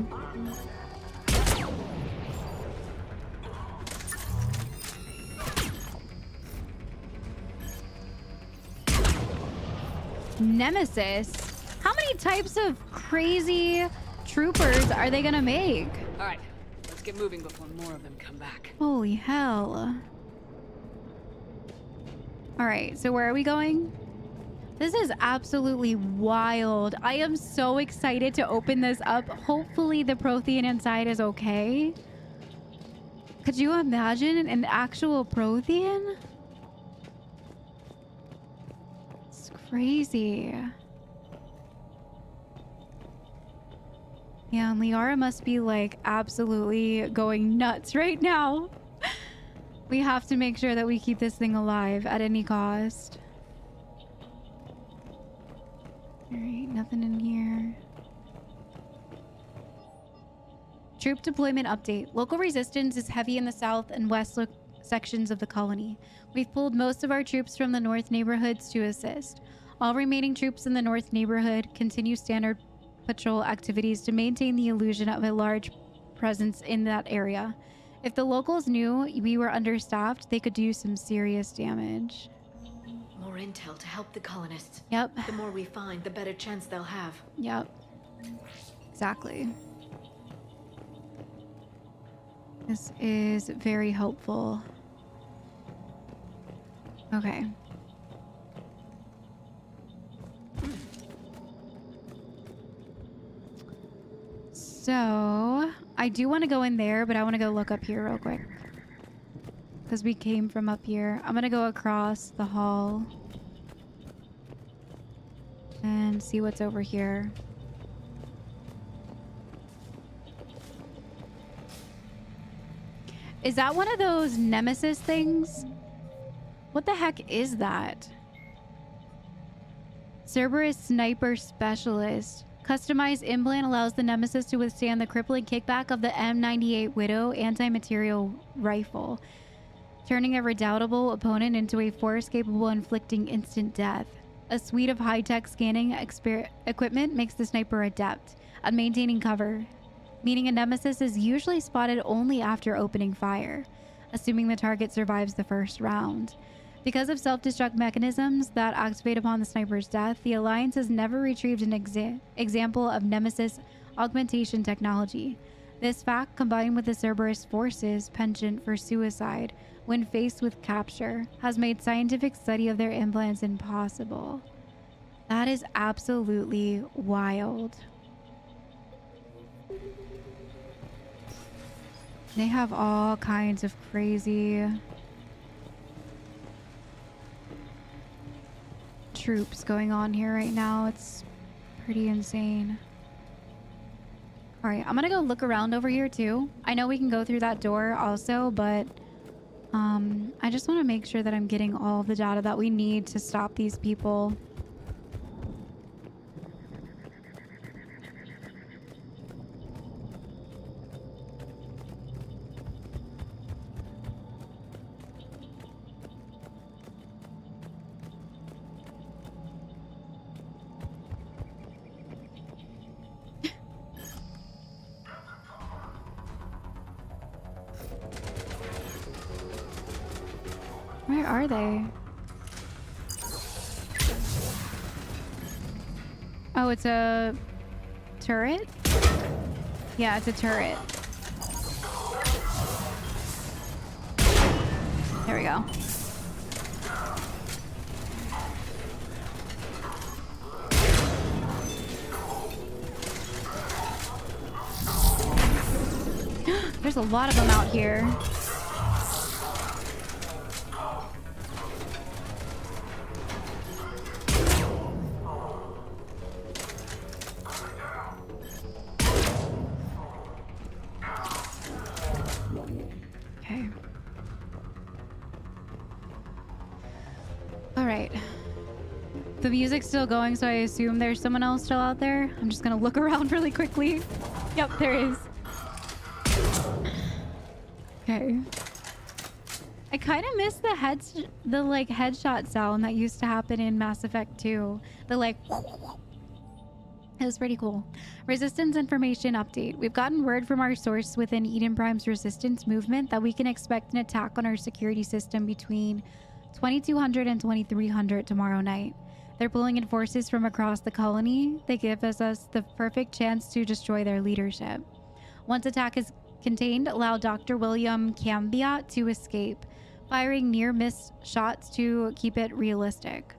Nemesis? How many types of crazy troopers are they gonna make? All right, let's get moving before more of them come back. Holy hell. All right, so where are we going? This is absolutely wild. I am so excited to open this up. Hopefully the Prothean inside is okay. Could you imagine an actual Prothean? It's crazy. Yeah, and Liara must be like absolutely going nuts right now. We have to make sure that we keep this thing alive at any cost. Alright, nothing in here. Troop deployment update. Local resistance is heavy in the south and west sections of the colony. We've pulled most of our troops from the north neighborhoods to assist. All remaining troops in the north neighborhood continue standard patrol activities to maintain the illusion of a large presence in that area. If the locals knew we were understaffed, they could do some serious damage. More intel to help the colonists. Yep. The more we find, the better chance they'll have. Yep. Exactly. This is very helpful. Okay. So, I do want to go in there, but I want to go look up here real quick. Because we came from up here. I'm going to go across the hall. And see what's over here. Is that one of those Nemesis things? What the heck is that? Cerberus Sniper Specialist. Customized implant allows the Nemesis to withstand the crippling kickback of the M98 Widow anti-material rifle, turning a redoubtable opponent into a force capable of inflicting instant death. A suite of high-tech scanning equipment makes the sniper adept at maintaining cover, meaning a Nemesis is usually spotted only after opening fire, assuming the target survives the first round. Because of self-destruct mechanisms that activate upon the sniper's death, the Alliance has never retrieved an example of Nemesis augmentation technology. This fact, combined with the Cerberus Force's penchant for suicide when faced with capture, has made scientific study of their implants impossible. That is absolutely wild. They have all kinds of crazy troops going on here right now. It's pretty insane. All right, I'm gonna go look around over here too. I know we can go through that door also, but I just want to make sure that I'm getting all of the data that we need to stop these people. Where are they? Oh, it's a turret? Yeah, it's a turret. There we go. There's a lot of them out here. Okay. All right. The music's still going, so I assume there's someone else still out there. I'm just gonna look around really quickly. Yep, there is. Okay. I kind of miss the headshot sound that used to happen in Mass Effect 2. The like it was pretty cool. Resistance information update. We've gotten word from our source within Eden Prime's resistance movement that we can expect an attack on our security system between 2200 and 2300 tomorrow night. They're pulling in forces from across the colony. They give us the perfect chance to destroy their leadership. Once attack is contained, allow Dr. William Cambiot to escape, firing near-miss shots to keep it realistic.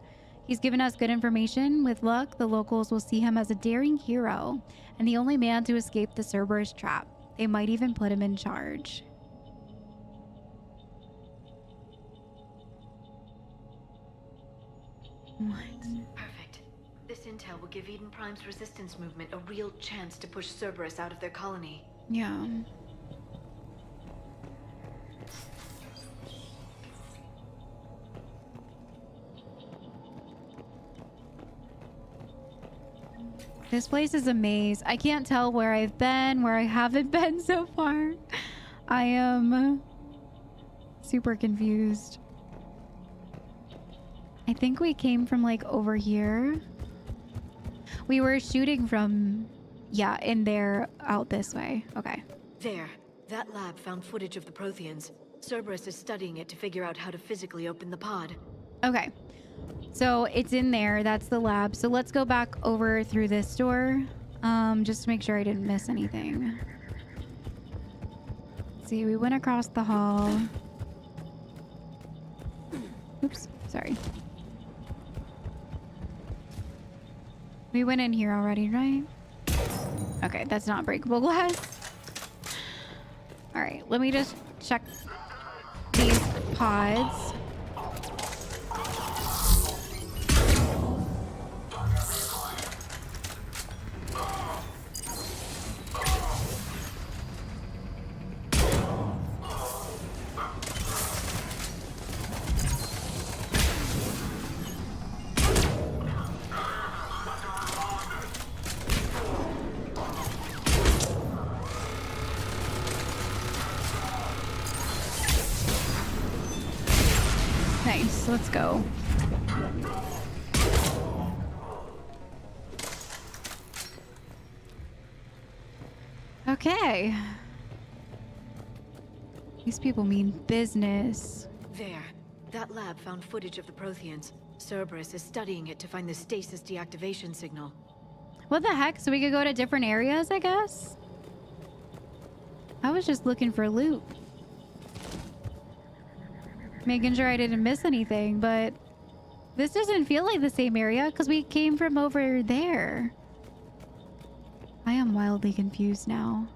He's given us good information. With luck, the locals will see him as a daring hero and the only man to escape the Cerberus trap. They might even put him in charge. What? Perfect. This intel will give Eden Prime's resistance movement a real chance to push Cerberus out of their colony. Yeah. This place is a maze. I can't tell where I've been, where I haven't been so far. I am super confused. I think we came from like over here. We were shooting from, yeah, in there, out this way. Okay. There. That lab found footage of the Protheans. Cerberus is studying it to figure out how to physically open the pod. Okay. So it's in there. That's the lab. So let's go back over through this door. Just to make sure I didn't miss anything. Let's see, we went across the hall. Oops, sorry. We went in here already, right? Okay, that's not breakable glass. All right, let me just check these pods. Nice, let's go. Okay. These people mean business. There. That lab found footage of the Protheans. Cerberus is studying it to find the stasis deactivation signal. What the heck? So we could go to different areas, I guess? I was just looking for loot. Making sure I didn't miss anything, but this doesn't feel like the same area because we came from over there. I am wildly confused now.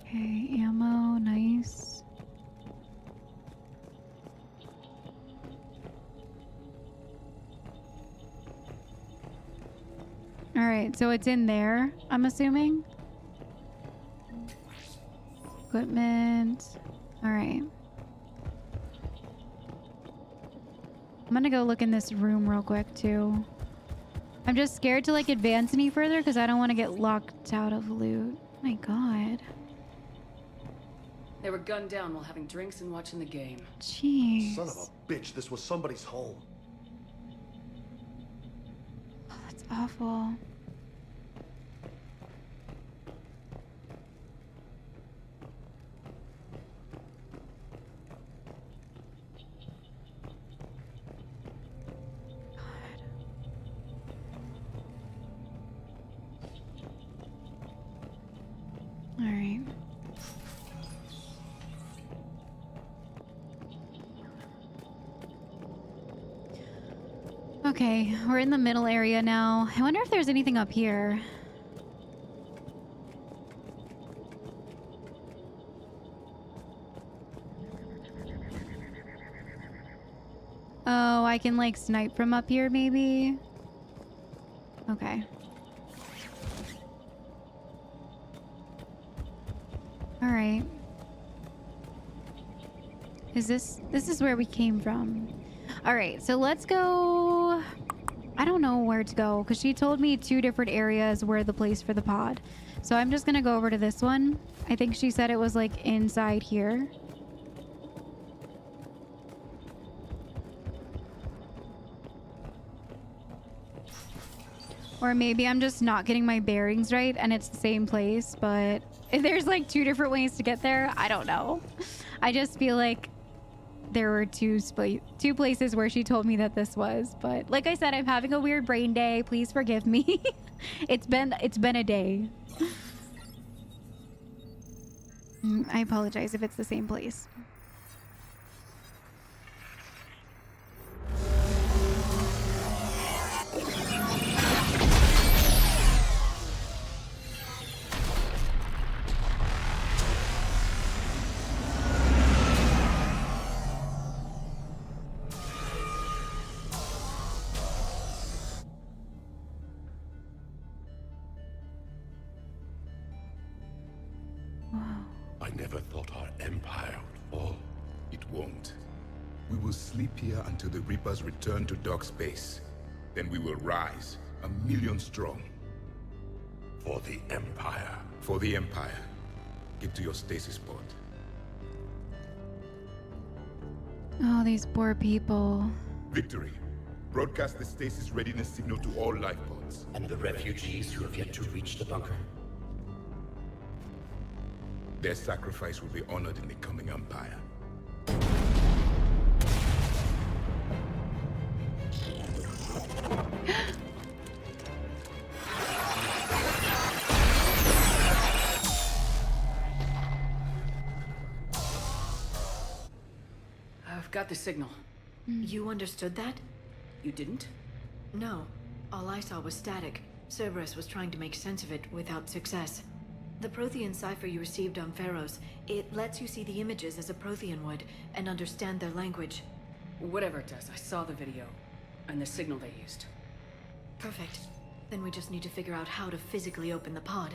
Okay, ammo, nice. All right, so it's in there, I'm assuming. Equipment. All right. I'm gonna go look in this room real quick too. I'm just scared to like advance any further because I don't want to get locked out of loot. My God. They were gunned down while having drinks and watching the game. Jeez. Son of a bitch, this was somebody's home. Oh, that's awful. All right. Okay, we're in the middle area now. I wonder if there's anything up here. Oh, I can like snipe from up here maybe? Okay. All right. This is where we came from. All right, so let's go. I don't know where to go because she told me 2 different areas were the place for the pod. So I'm just gonna go over to this one. I think she said it was like inside here. Or maybe I'm just not getting my bearings right and it's the same place, but if there's like 2 different ways to get there, I don't know. I just feel like there were two places where she told me that this was, but like I said, I'm having a weird brain day. Please forgive me. It's been a day. I apologize if it's the same place. I never thought our empire would fall. It won't. We will sleep here until the Reapers return to dark space. Then we will rise, 1,000,000 strong. For the Empire. For the Empire. Get to your stasis pod. Oh, these poor people. Victory. Broadcast the stasis readiness signal to all life pods. And the refugees who have yet to reach the bunker. Their sacrifice will be honored in the coming Empire. I've got the signal. You understood that? You didn't? No. All I saw was static. Cerberus was trying to make sense of it without success. The Prothean cipher you received on Pharaohs, it lets you see the images as a Prothean would, and understand their language. Whatever it does, I saw the video. And the signal they used. Perfect. Then we just need to figure out how to physically open the pod.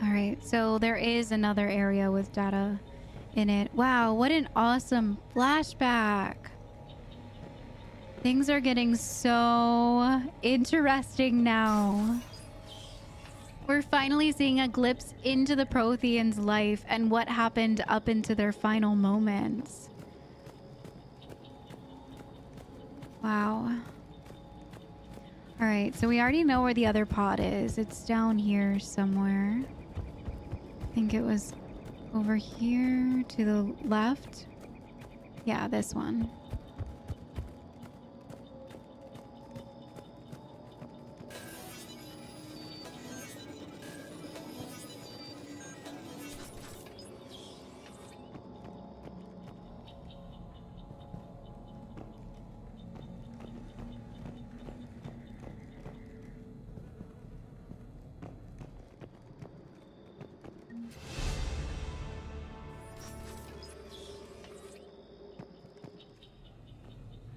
Alright, so there is another area with data in it. Wow, what an awesome flashback. Things are getting so interesting now. We're finally seeing a glimpse into the Protheans' life and what happened up into their final moments. Wow. All right, so we already know where the other pod is. It's down here somewhere. I think it was over here to the left. Yeah, this one.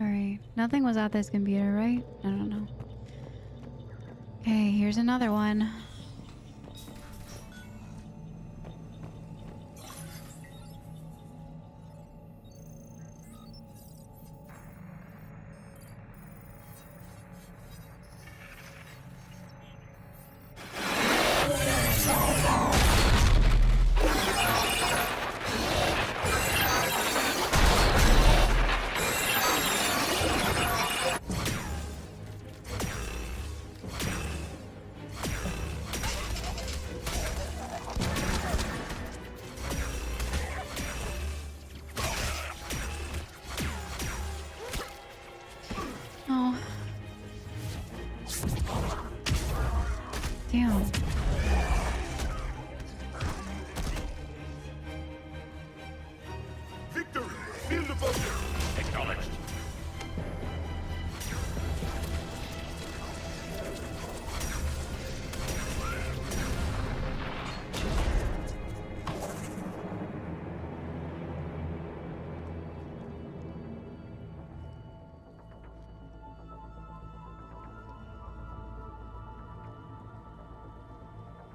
Alright, nothing was at this computer, right? I don't know. Okay, here's another one. Damn. Victory! Field the bunker! Acknowledged.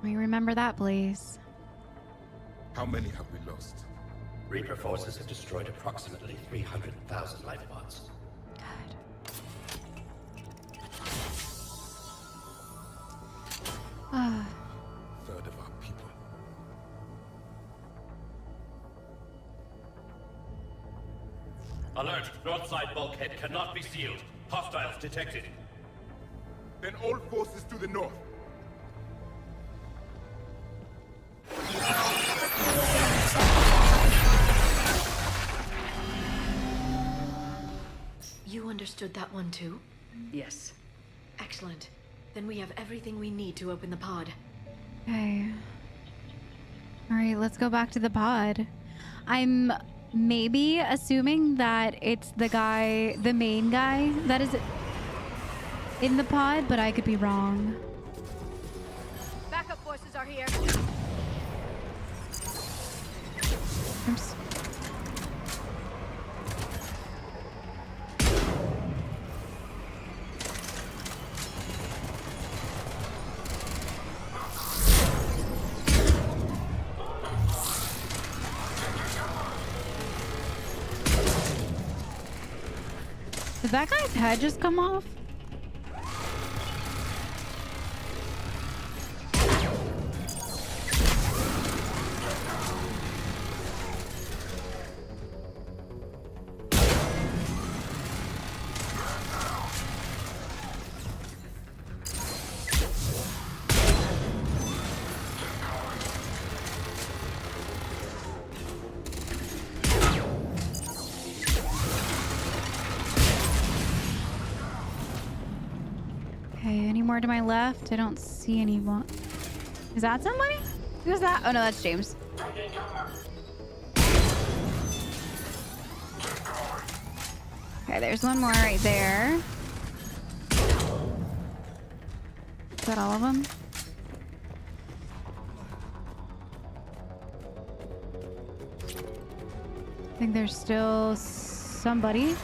We remember that place. How many have we lost? Reaper forces have destroyed approximately 300,000 life pods. Ah. Third of our people. Alert! North side bulkhead cannot be sealed. Hostiles detected. Then all forces to the north. You understood that one too? Yes. Excellent. Then we have everything we need to open the pod. Okay. All right, let's go back to the pod. I'm maybe assuming that it's the guy, the main guy that is in the pod, but I could be wrong. Backup forces are here. Oops. Did that guy's head just come off? Okay, any more to my left? I don't see anyone. Is that somebody? Who's that? Oh no, that's James. Okay, there's one more right there. Is that all of them? I think there's still somebody.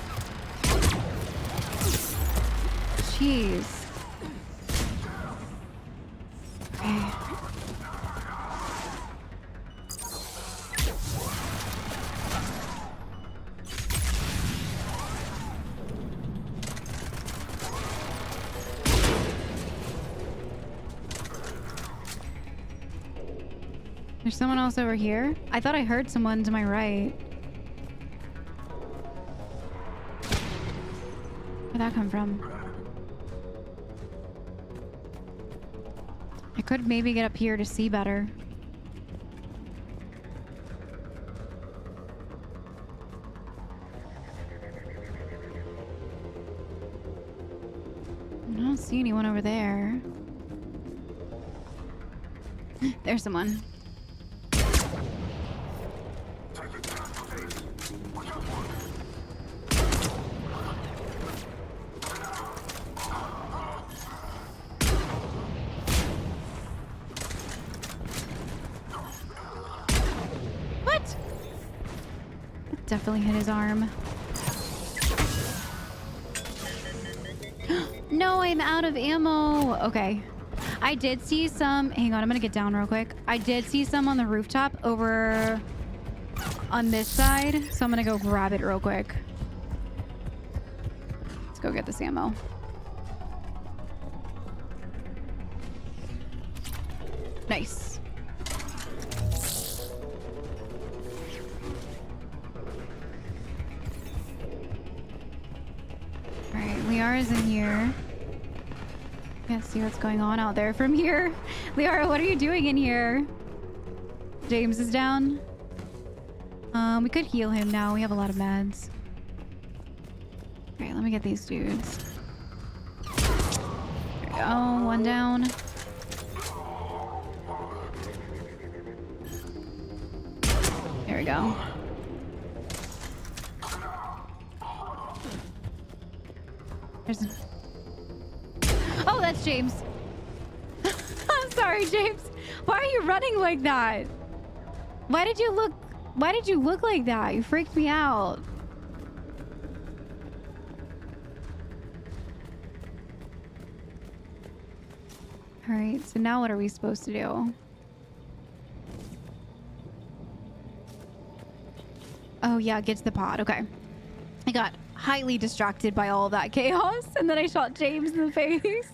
Jeez. Okay. There's someone else over here. I thought I heard someone to my right. Where'd that come from? I could maybe get up here to see better. I don't see anyone over there. There's someone. What? That definitely hit his arm. No, I'm out of ammo. Okay. I did see some. Hang on, I'm gonna get down real quick. I did see some on the rooftop over on this side, so I'm gonna go grab it real quick. Let's go get this ammo. Nice. All right, Liara's in here. Can't see what's going on out there from here. Liara, what are you doing in here? James is down. We could heal him now. We have a lot of meds. Alright, let me get these dudes. There we go. One down. There we go. There's... Oh, that's James. I'm sorry, James. Why are you running like that? Why did you look like that? You freaked me out. All right, so now what are we supposed to do? Oh yeah, get to the pod. Okay. I got highly distracted by all of that chaos, and then I shot James in the face.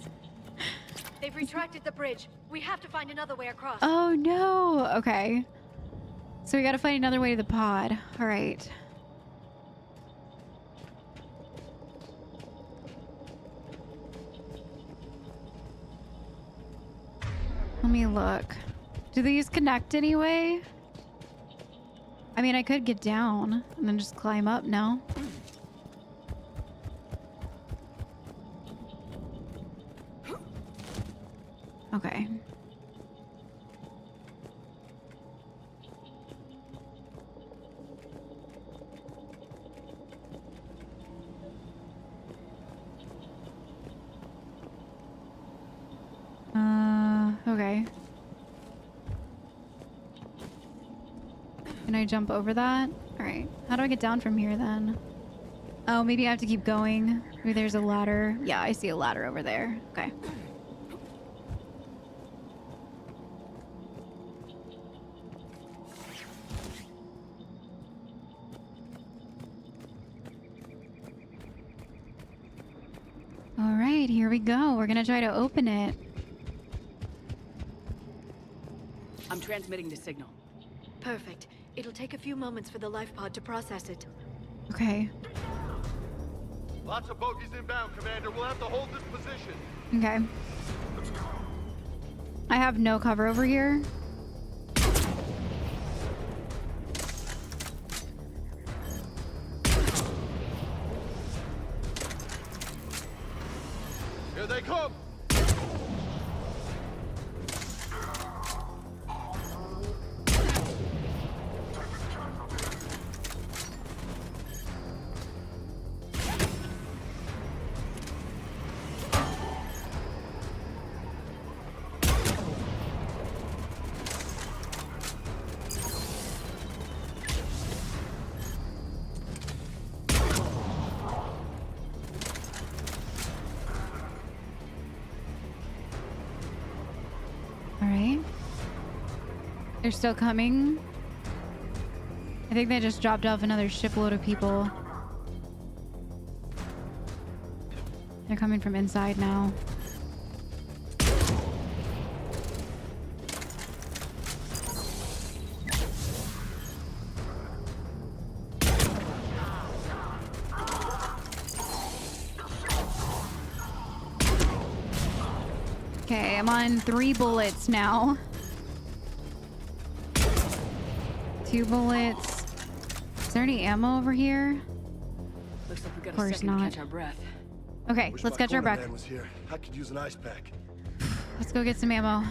They've retracted the bridge. We have to find another way across. Oh no. Okay. So we gotta find another way to the pod. All right. Let me look. Do these connect anyway? I mean, I could get down and then just climb up, no? Okay. Okay. Can I jump over that? All right. How do I get down from here then? Oh, maybe I have to keep going. Maybe there's a ladder. Yeah, I see a ladder over there. Okay. All right, here we go. We're gonna try to open it. I'm transmitting the signal. Perfect. It'll take a few moments for the life pod to process it. Okay. Lots of bogies inbound, Commander. We'll have to hold this position. Okay. I have no cover over here. Here they come! They're still coming. I think they just dropped off another shipload of people. They're coming from inside now. Okay, I'm on 3 bullets now. 2 bullets. Is there any ammo over here? Looks like we got Of course a second not. to catch our breath. Okay, Wish let's my catch our corner breath. man was here. I could use an ice pack. Let's go get some ammo.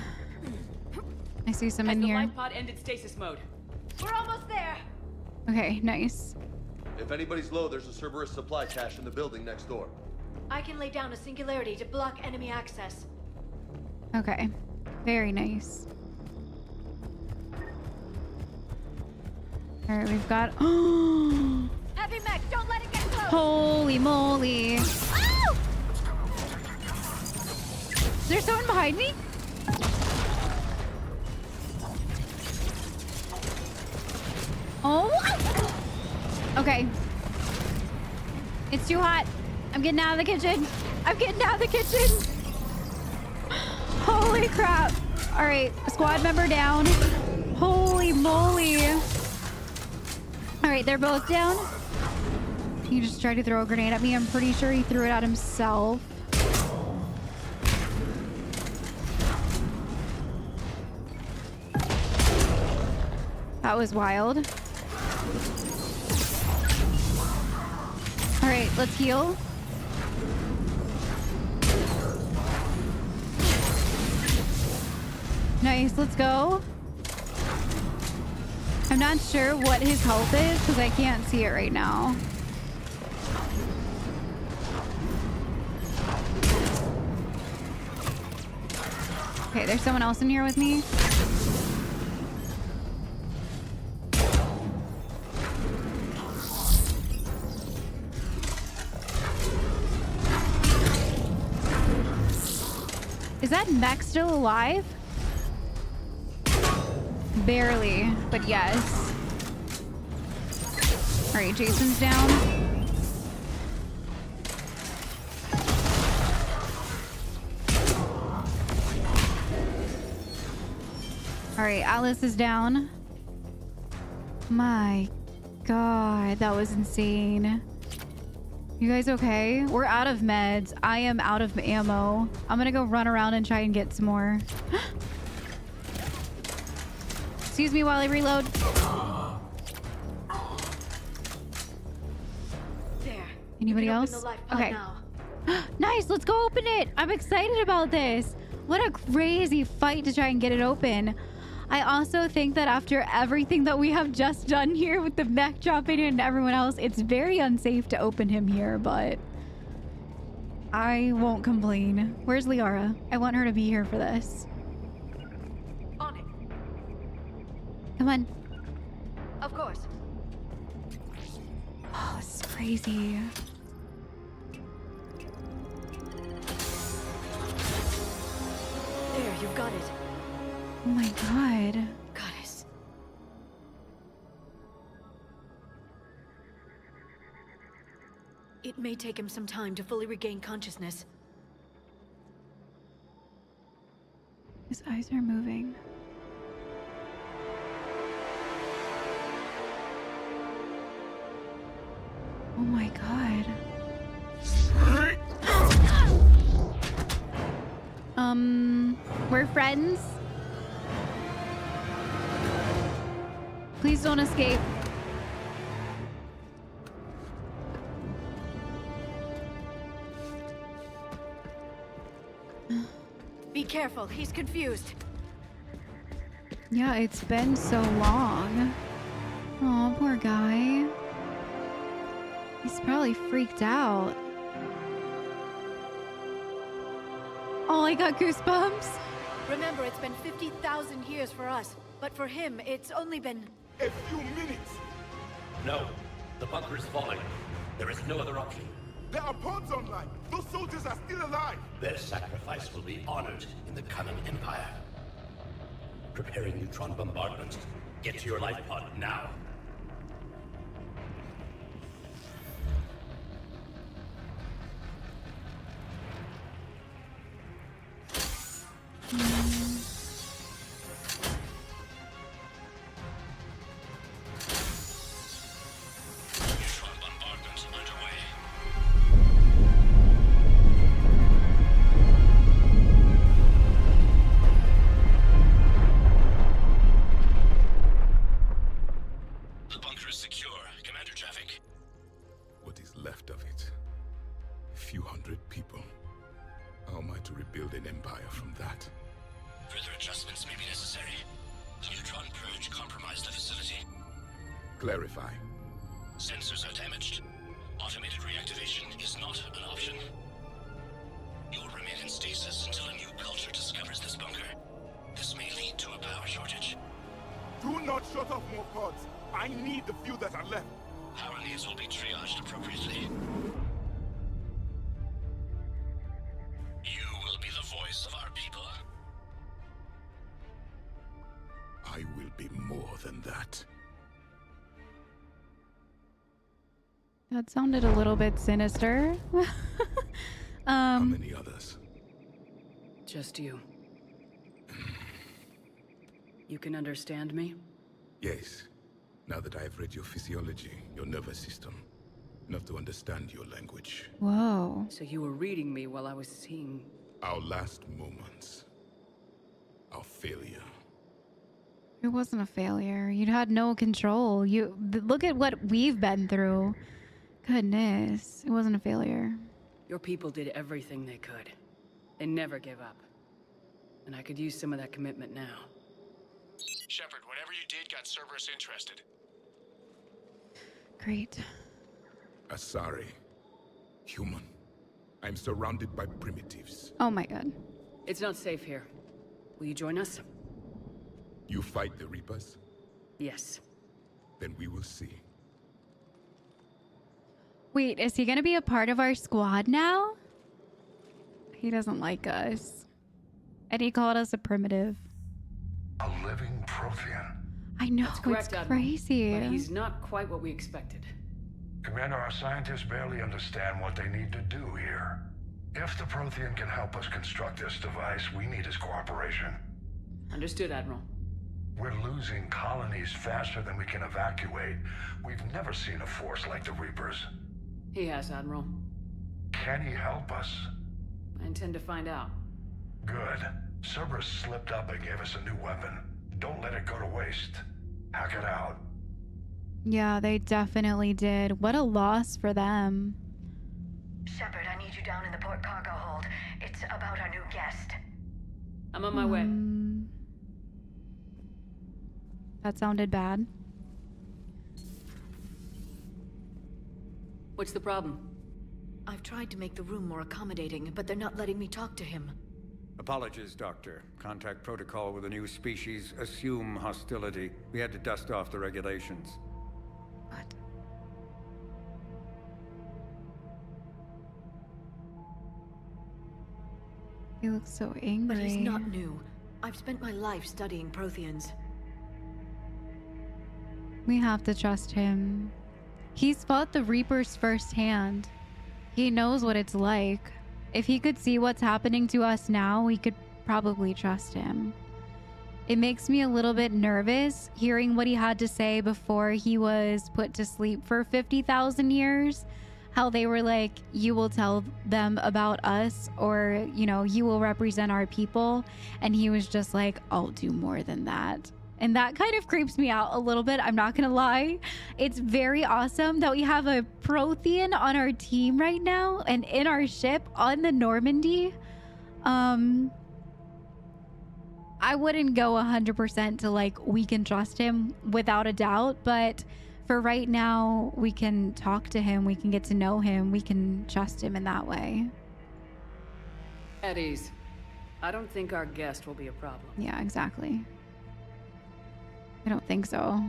I see some Has in the here. life pod ended stasis mode? We're almost there. Okay, nice. If anybody's low, there's a Cerberus supply cache in the building next door. I can lay down a singularity to block enemy access. Okay, very nice. All right, we've got. Heavy mech, don't let it get close. Holy moly! Oh! Is there someone behind me? Oh! Okay. It's too hot. I'm getting out of the kitchen. I'm getting out of the kitchen. Holy crap. All right, squad member down. Holy moly. All right, they're both down. He just tried to throw a grenade at me. I'm pretty sure he threw it at himself. That was wild. All right, let's heal. Nice, let's go. I'm not sure what his health is because I can't see it right now. Okay, there's someone else in here with me. Is that mech still alive? Barely, but yes. All right, Jason's down. All right, Alice is down. My God, that was insane. You guys okay? We're out of meds. I am out of ammo. I'm gonna go run around and try and get some more. Excuse me while I reload. There. Anybody You can else? open the life pod Okay. now. Nice, let's go open it. I'm excited about this. What a crazy fight to try and get it open. I also think that after everything that we have just done here with the mech dropping and everyone else, it's very unsafe to open him here, but I won't complain. Where's Liara? I want her to be here for this. On it. Come on. Of course. Oh, this is crazy. There, you've got it. Oh my God. Goddess. It may take him some time to fully regain consciousness. His eyes are moving. Oh my God. We're friends. Please don't escape. Be careful, he's confused. Yeah, it's been so long. Oh, poor guy. He's probably freaked out. Oh, I got goosebumps. Remember, it's been 50,000 years for us, but for him, it's only been... A few minutes. No, the bunker is falling. There is no other option. There are pods online. Those soldiers are still alive. Their sacrifice will be honored in the coming Empire. Preparing neutron bombardment. Get to your life pod now. Neutron bombardment underway. left of it. A few hundred people. How am I to rebuild an empire from that? Further adjustments may be necessary. The neutron purge compromised the facility. Clarify. Sensors are damaged. Automated reactivation is not an option. You'll remain in stasis until a new culture discovers this bunker. This may lead to a power shortage. Do not shut off more pods. I need the few that are left. Power needs will be triaged appropriately. You will be the voice of our people. I will be more than that. That sounded a little bit sinister. How many others? Just you. You can understand me? Yes. Now that I have read your physiology, your nervous system, enough to understand your language. Whoa. So you were reading me while I was seeing... Our last moments. Our failure. It wasn't a failure. You had no control. Look at what we've been through. Goodness. It wasn't a failure. Your people did everything they could. They never gave up. And I could use some of that commitment now. Shepard, whatever you did got Cerberus interested. Great. Asari. Human. I'm surrounded by primitives. Oh my god. It's not safe here. Will you join us? You fight the Reapers? Yes. Then we will see. Wait, is he gonna be a part of our squad now? He doesn't like us. And he called us a primitive. A living Prothean. I know, That's correct, it's Admiral. crazy. But he's not quite what we expected. Commander, our scientists barely understand what they need to do here. If the Prothean can help us construct this device, we need his cooperation. Understood, Admiral. We're losing colonies faster than we can evacuate. We've never seen a force like the Reapers. He has, Admiral. Can he help us? I intend to find out. Good. Cerberus slipped up and gave us a new weapon. Don't let it go to waste. Hack it out. Yeah, they definitely did. What a loss for them. Shepard, I need you down in the port cargo hold. It's about our new guest. I'm on my way. That sounded bad. What's the problem? I've tried to make the room more accommodating, but they're not letting me talk to him. Apologies, Doctor. Contact protocol with a new species. Assume hostility. We had to dust off the regulations. What? He looks so angry. But he's not new. I've spent my life studying Protheans. We have to trust him. He's fought the Reapers firsthand. He knows what it's like. If he could see what's happening to us now, we could probably trust him. It makes me a little bit nervous hearing what he had to say before he was put to sleep for 50,000 years. How they were like, you will tell them about us, or, you know, you will represent our people. And he was just like, I'll do more than that. And that kind of creeps me out a little bit. I'm not going to lie. It's very awesome that we have a Prothean on our team right now and in our ship on the Normandy. I wouldn't go 100% to like, we can trust him without a doubt. But for right now, we can talk to him. We can get to know him. We can trust him in that way. At ease. I don't think our guest will be a problem. Yeah, exactly. I don't think so.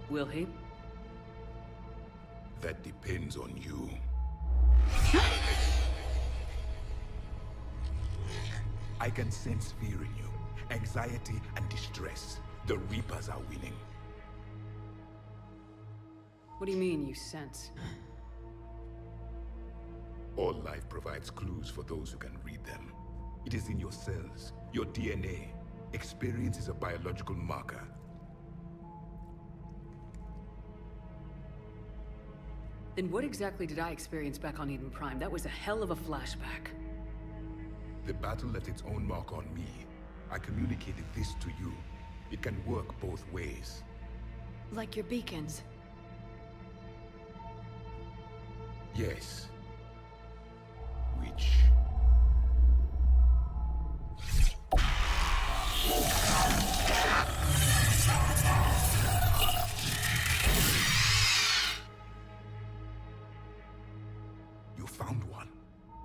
Will he? That depends on you. I can sense fear in you, anxiety and distress. The Reapers are winning. What do you mean, you sense? All life provides clues for those who can read them. It is in your cells, your DNA. Experience is a biological marker. Then what exactly did I experience back on Eden Prime? That was a hell of a flashback. The battle left its own mark on me. I communicated this to you. It can work both ways. Like your beacons. Yes. Which... You found one.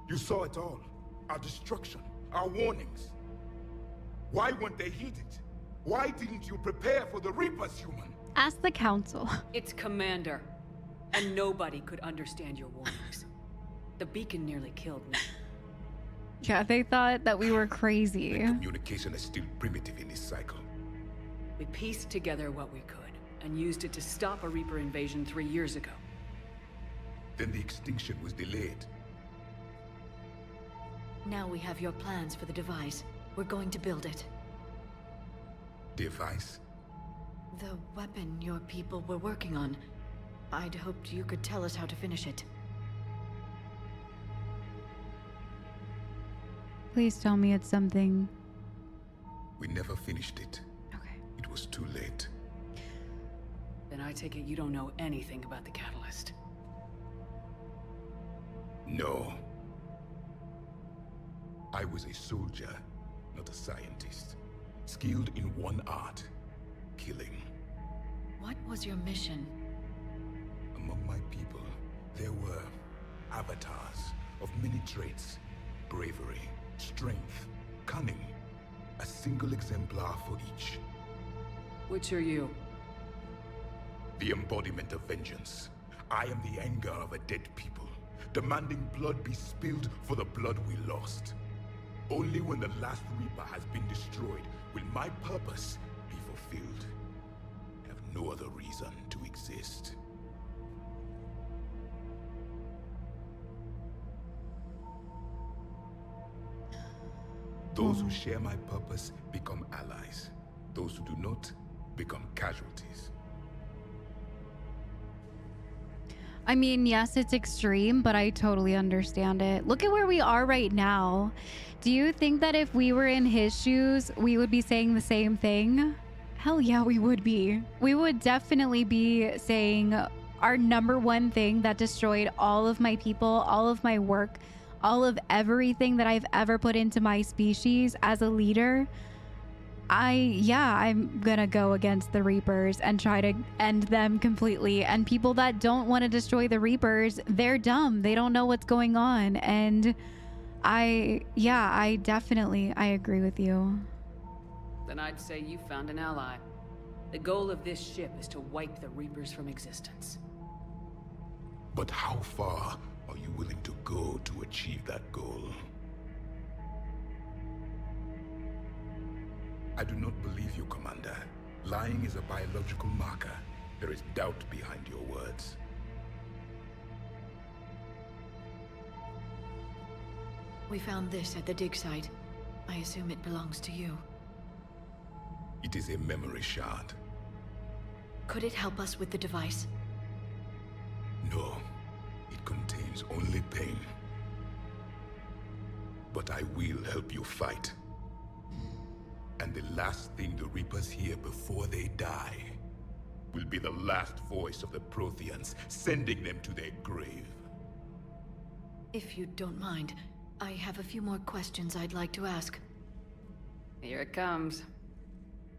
You saw it all. Our destruction, our warnings. Why weren't they heeded? Why didn't you prepare for the Reapers, human? Ask the council. It's Commander. And nobody could understand your warnings. The beacon nearly killed me. Yeah, they thought that we were crazy. The communication is still primitive in this cycle. We pieced together what we could, and used it to stop a Reaper invasion 3 years ago. Then the extinction was delayed. Now we have your plans for the device. We're going to build it. Device? The weapon your people were working on. I'd hoped you could tell us how to finish it. Please tell me it's something. We never finished it. Okay. It was too late. Then I take it you don't know anything about the catalyst. No. I was a soldier, not a scientist. Skilled in one art, killing. What was your mission? Among my people, there were avatars of many traits. Bravery, strength, cunning. A single exemplar for each. Which are you? The embodiment of vengeance. I am the anger of a dead people, demanding blood be spilled for the blood we lost. Only when the last Reaper has been destroyed will my purpose be fulfilled. I have no other reason to exist. Those who share my purpose become allies. Those who do not become casualties. I mean, yes, it's extreme, but I totally understand it. Look at where we are right now. Do you think that if we were in his shoes, we would be saying the same thing? Hell yeah, we would be. We would definitely be saying our number one thing that destroyed all of my people, all of my work, all of everything that I've ever put into my species as a leader. I'm gonna go against the Reapers and try to end them completely. And people that don't want to destroy the Reapers, they're dumb. They don't know what's going on. And I definitely agree with you. Then I'd say you found an ally. The goal of this ship is to wipe the Reapers from existence. But how far are you willing to go to achieve that goal? I do not believe you, Commander. Lying is a biological marker. There is doubt behind your words. We found this at the dig site. I assume it belongs to you. It is a memory shard. Could it help us with the device? No. It contains only pain. But I will help you fight. And the last thing the Reapers hear before they die will be the last voice of the Protheans, sending them to their grave. If you don't mind, I have a few more questions I'd like to ask. Here it comes.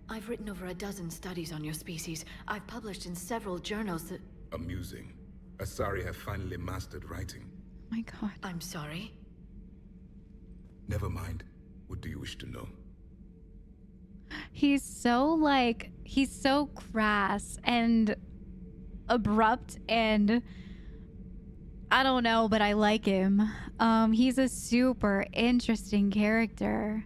I've written over a dozen studies on your species. I've published in several journals that... Amusing. Asari have finally mastered writing. My God. I'm sorry. Never mind. What do you wish to know? He's so crass and abrupt, and I don't know, but I like him. He's a super interesting character.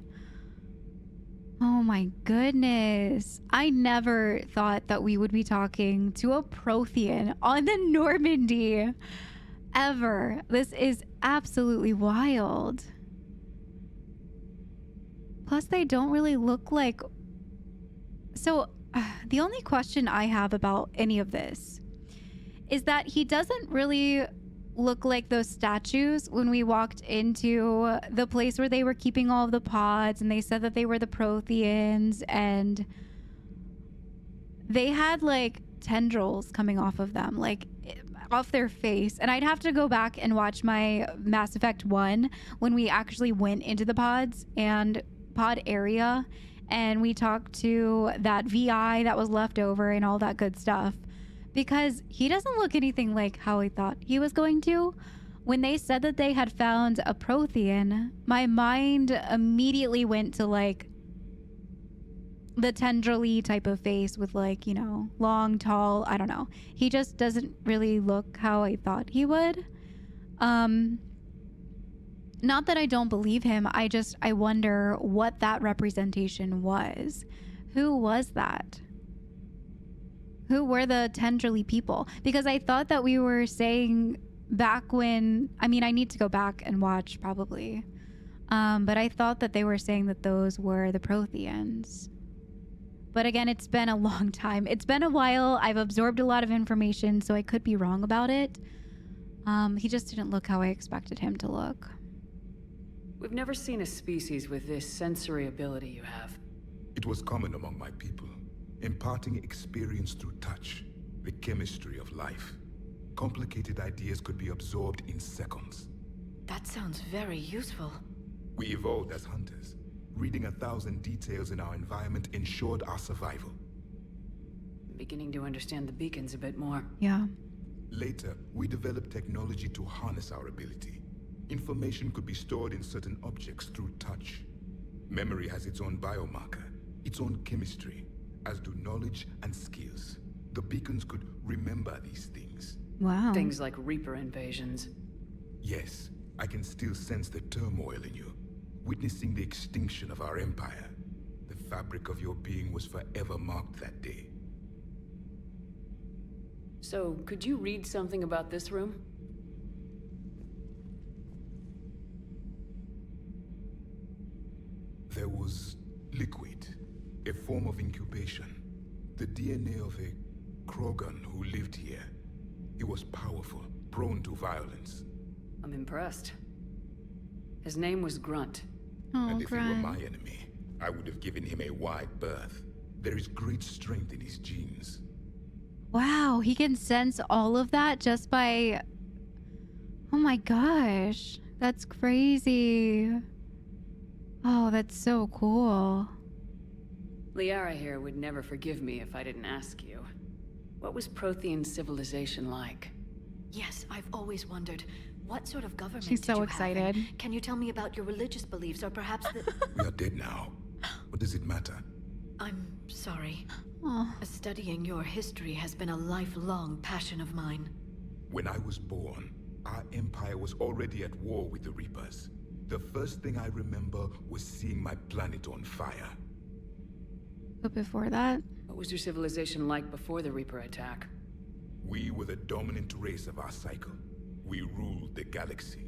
Oh my goodness. I never thought that we would be talking to a Prothean on the Normandy ever. This is absolutely wild. Plus, they don't really look like... So, the only question I have about any of this is that he doesn't really look like those statues when we walked into the place where they were keeping all of the pods, and they said that they were the Protheans, and they had, like, tendrils coming off of them. Like, off their face. And I'd have to go back and watch my Mass Effect 1 when we actually went into the pods and pod area, and we talked to that VI that was left over and all that good stuff, because he doesn't look anything like how I thought he was going to. When they said that they had found a Prothean, my mind immediately went to like the tenderly type of face with like, you know, long, tall, I don't know. He just doesn't really look how I thought he would. Not that I don't believe him. I wonder what that representation was. Who was that? Who were the tenderly people? Because I thought that we were saying back when, I mean, I need to go back and watch probably. But I thought that they were saying that those were the Protheans. But again, it's been a long time. It's been a while. I've absorbed a lot of information, so I could be wrong about it. He just didn't look how I expected him to look. We've never seen a species with this sensory ability you have. It was common among my people, imparting experience through touch, the chemistry of life. Complicated ideas could be absorbed in seconds. That sounds very useful. We evolved as hunters. Reading 1,000 details in our environment ensured our survival. Beginning to understand the beacons a bit more. Yeah. Later, we developed technology to harness our ability. Information could be stored in certain objects through touch. Memory has its own biomarker, its own chemistry, as do knowledge and skills. The beacons could remember these things. Wow. Things like Reaper invasions. Yes, I can still sense the turmoil in you, witnessing the extinction of our empire. The fabric of your being was forever marked that day. So, could you read something about this room? There was liquid, a form of incubation. The DNA of a Krogan who lived here. He was powerful, prone to violence. I'm impressed. His name was Grunt. Oh, And if he were Grunt. my enemy, I would have given him a wide berth. There is great strength in his genes. Wow, he can sense all of that just by... Oh my gosh, that's crazy. Oh, that's so cool. Liara here would never forgive me if I didn't ask you. What was Prothean civilization like? Yes, I've always wondered, what sort of government She's did so you have, and excited. can you tell me about your religious beliefs, or perhaps the... We are dead now. What does it matter? I'm sorry. Oh. Studying your history has been a lifelong passion of mine. When I was born, our empire was already at war with the Reapers. The first thing I remember was seeing my planet on fire. But before that? What was your civilization like before the Reaper attack? We were the dominant race of our cycle. We ruled the galaxy.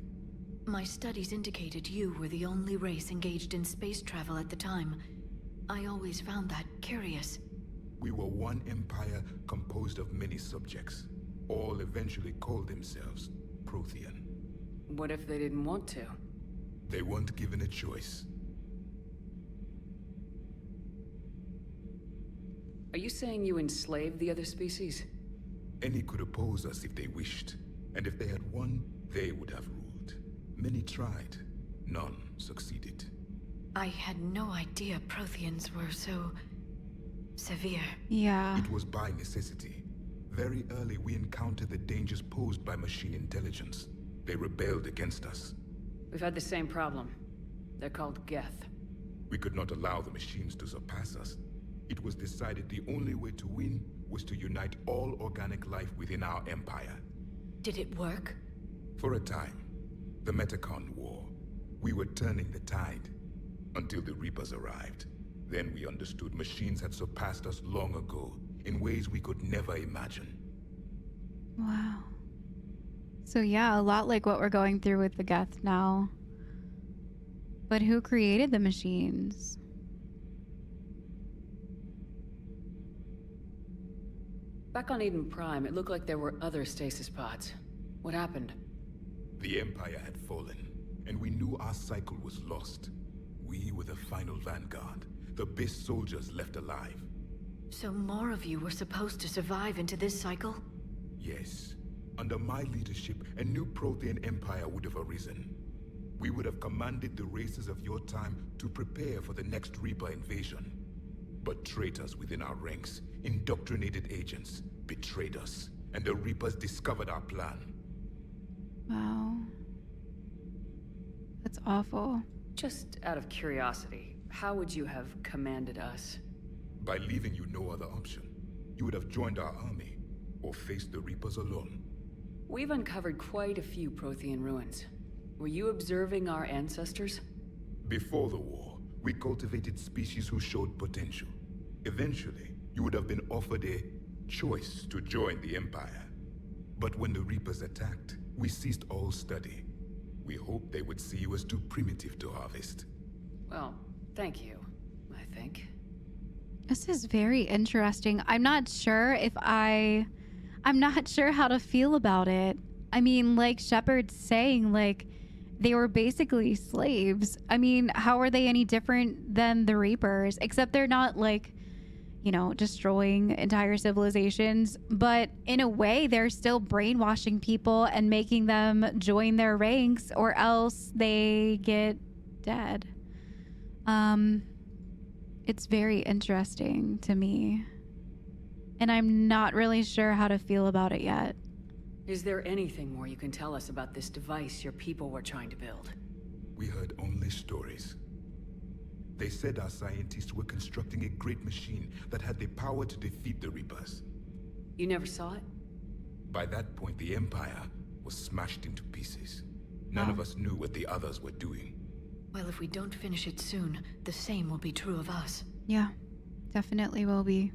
My studies indicated you were the only race engaged in space travel at the time. I always found that curious. We were one empire composed of many subjects. All eventually called themselves Prothean. What if they didn't want to? They weren't given a choice. Are you saying you enslaved the other species? Any could oppose us if they wished. And if they had won, they would have ruled. Many tried. None succeeded. I had no idea Protheans were so... severe. Yeah. It was by necessity. Very early we encountered the dangers posed by machine intelligence. They rebelled against us. We've had the same problem. They're called Geth. We could not allow the machines to surpass us. It was decided the only way to win was to unite all organic life within our empire. Did it work? For a time. The Metacon War. We were turning the tide. Until the Reapers arrived. Then we understood machines had surpassed us long ago, in ways we could never imagine. Wow. So yeah, a lot like what we're going through with the Geth now. But who created the machines? Back on Eden Prime, it looked like there were other stasis pods. What happened? The Empire had fallen, and we knew our cycle was lost. We were the final vanguard, the best soldiers left alive. So more of you were supposed to survive into this cycle? Yes. Under my leadership, a new Prothean empire would have arisen. We would have commanded the races of your time to prepare for the next Reaper invasion. But traitors within our ranks, indoctrinated agents, betrayed us, and the Reapers discovered our plan. Wow. That's awful. Just out of curiosity, how would you have commanded us? By leaving you no other option. You would have joined our army, or faced the Reapers alone. We've uncovered quite a few Prothean ruins. Were you observing our ancestors? Before the war, we cultivated species who showed potential. Eventually, you would have been offered a choice to join the Empire. But when the Reapers attacked, we ceased all study. We hoped they would see you as too primitive to harvest. Well, thank you, I think. This is very interesting. I'm not sure how to feel about it. I mean, like Shepard's saying, like, they were basically slaves. I mean, how are they any different than the Reapers? Except they're not, like, you know, destroying entire civilizations. But in a way, they're still brainwashing people and making them join their ranks, or else they get dead. It's very interesting to me. And I'm not really sure how to feel about it yet. Is there anything more you can tell us about this device your people were trying to build? We heard only stories. They said our scientists were constructing a great machine that had the power to defeat the Reapers. You never saw it? By that point, the Empire was smashed into pieces. None of us knew what the others were doing. Well, if we don't finish it soon, the same will be true of us. Yeah, definitely will be.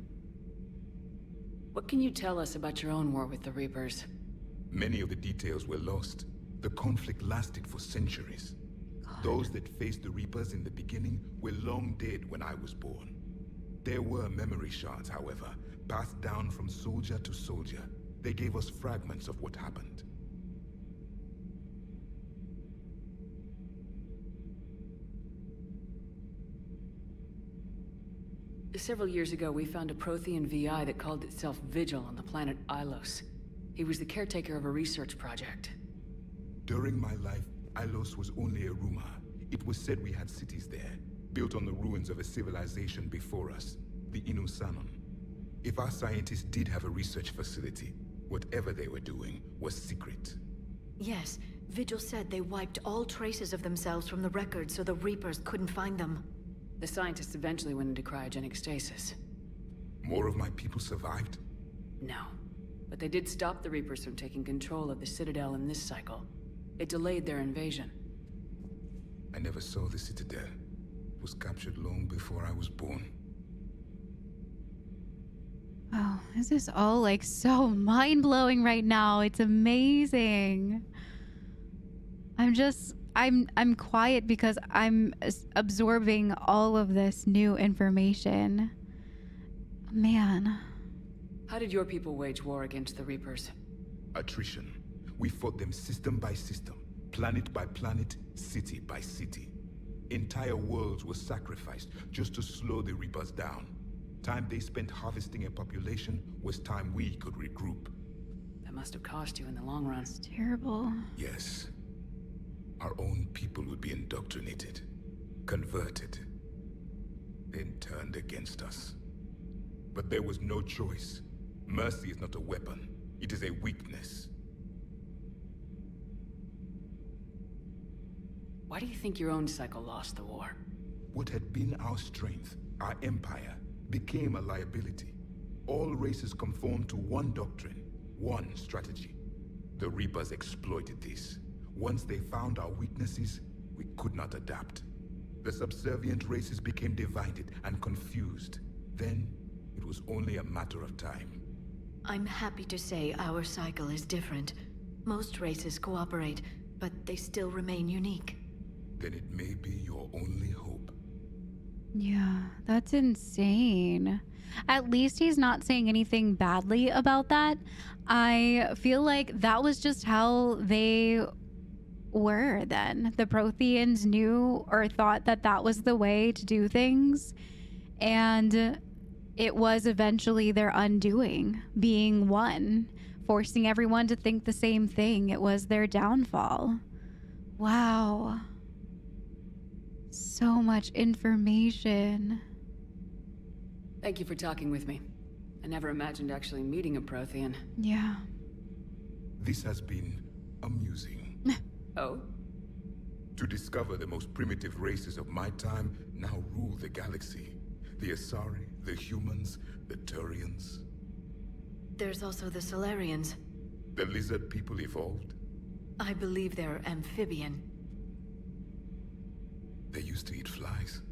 What can you tell us about your own war with the Reapers? Many of the details were lost. The conflict lasted for centuries. Those that faced the Reapers in the beginning were long dead when I was born. There were memory shards, however, passed down from soldier to soldier. They gave us fragments of what happened. Several years ago, we found a Prothean VI that called itself Vigil on the planet Ilos. He was the caretaker of a research project. During my life, Ilos was only a rumor. It was said we had cities there, built on the ruins of a civilization before us, the Inusanon. If our scientists did have a research facility, whatever they were doing was secret. Yes, Vigil said they wiped all traces of themselves from the records so the Reapers couldn't find them. The scientists eventually went into cryogenic stasis. More of my people survived? No. But they did stop the Reapers from taking control of the Citadel in this cycle. It delayed their invasion. I never saw the Citadel. It was captured long before I was born. Oh, this is all like so mind-blowing right now. It's amazing. I'm quiet because I'm absorbing all of this new information. Man. How did your people wage war against the Reapers? Attrition. We fought them system by system, planet by planet, city by city. Entire worlds were sacrificed just to slow the Reapers down. Time they spent harvesting a population was time we could regroup. That must have cost you in the long run. It's terrible. Yes. Our own people would be indoctrinated, converted, then turned against us. But there was no choice. Mercy is not a weapon. It is a weakness. Why do you think your own cycle lost the war? What had been our strength, our empire, became a liability. All races conformed to one doctrine, one strategy. The Reapers exploited this. Once they found our weaknesses, we could not adapt. The subservient races became divided and confused. Then, it was only a matter of time. I'm happy to say our cycle is different. Most races cooperate, but they still remain unique. Then it may be your only hope. Yeah, that's insane. At least he's not saying anything badly about that. I feel like that was just how they were then. The Protheans knew or thought that that was the way to do things. And it was eventually their undoing, being one forcing everyone to think the same thing. It was their downfall. Wow. So much information. Thank you for talking with me. I never imagined actually meeting a Prothean. Yeah. This has been amusing. Oh? To discover the most primitive races of my time now rule the galaxy. The Asari, the humans, the Turians. There's also the Solarians. The lizard people evolved. I believe they're amphibian. They used to eat flies.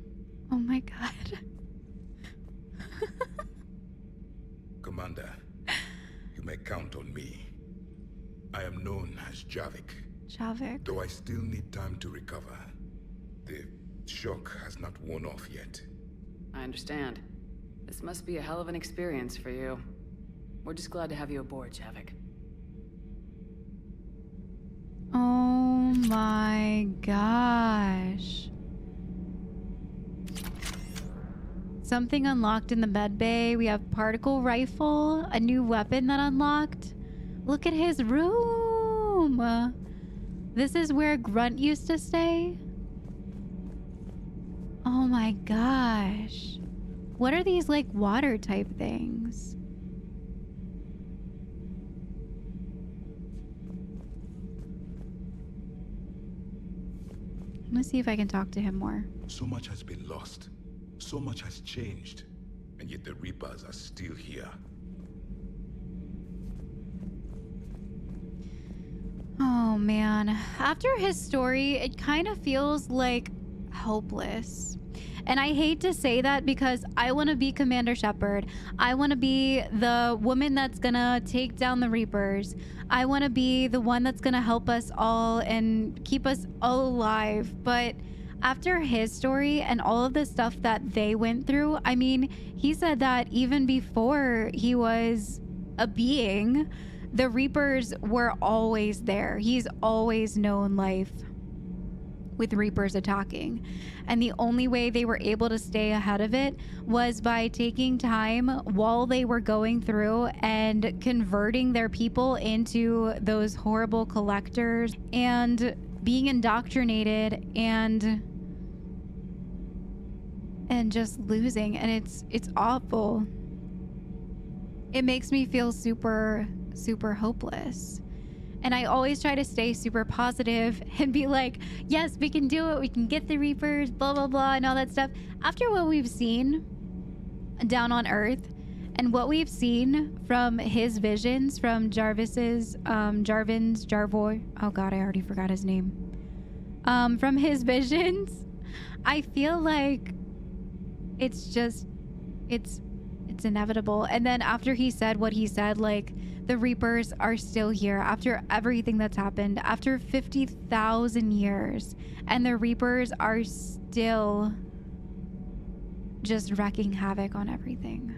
Oh my god. Commander, you may count on me. I am known as Javik. Javik. Though I still need time to recover. The shock has not worn off yet. I understand. This must be a hell of an experience for you. We're just glad to have you aboard, Javik. Oh my gosh. Something unlocked in the med bay. We have particle rifle, a new weapon that unlocked. Look at his room. This is where Grunt used to stay. Oh my gosh. What are these like water type things? I'm gonna see if I can talk to him more. So much has been lost. So much has changed. And yet the Reapers are still here. Oh man. After his story, it kind of feels like hopeless. And I hate to say that because I want to be Commander Shepard. I want to be the woman that's gonna take down the Reapers. I want to be the one that's gonna help us all and keep us all alive. But after his story and all of the stuff that they went through, I mean, he said that even before he was a being, the Reapers were always there. He's always known life with Reapers attacking. And the only way they were able to stay ahead of it was by taking time while they were going through and converting their people into those horrible collectors and being indoctrinated and just losing. And it's awful. It makes me feel super hopeless. And I always try to stay super positive and be like, yes, we can do it. We can get the Reapers, blah, blah, blah, and all that stuff. After what we've seen down on Earth and what we've seen from his visions, from Jarvoy. Oh God, I already forgot his name. From his visions, I feel like it's inevitable. And then after he said what he said, like, the Reapers are still here after everything that's happened, after 50,000 years, and the Reapers are still just wreaking havoc on everything.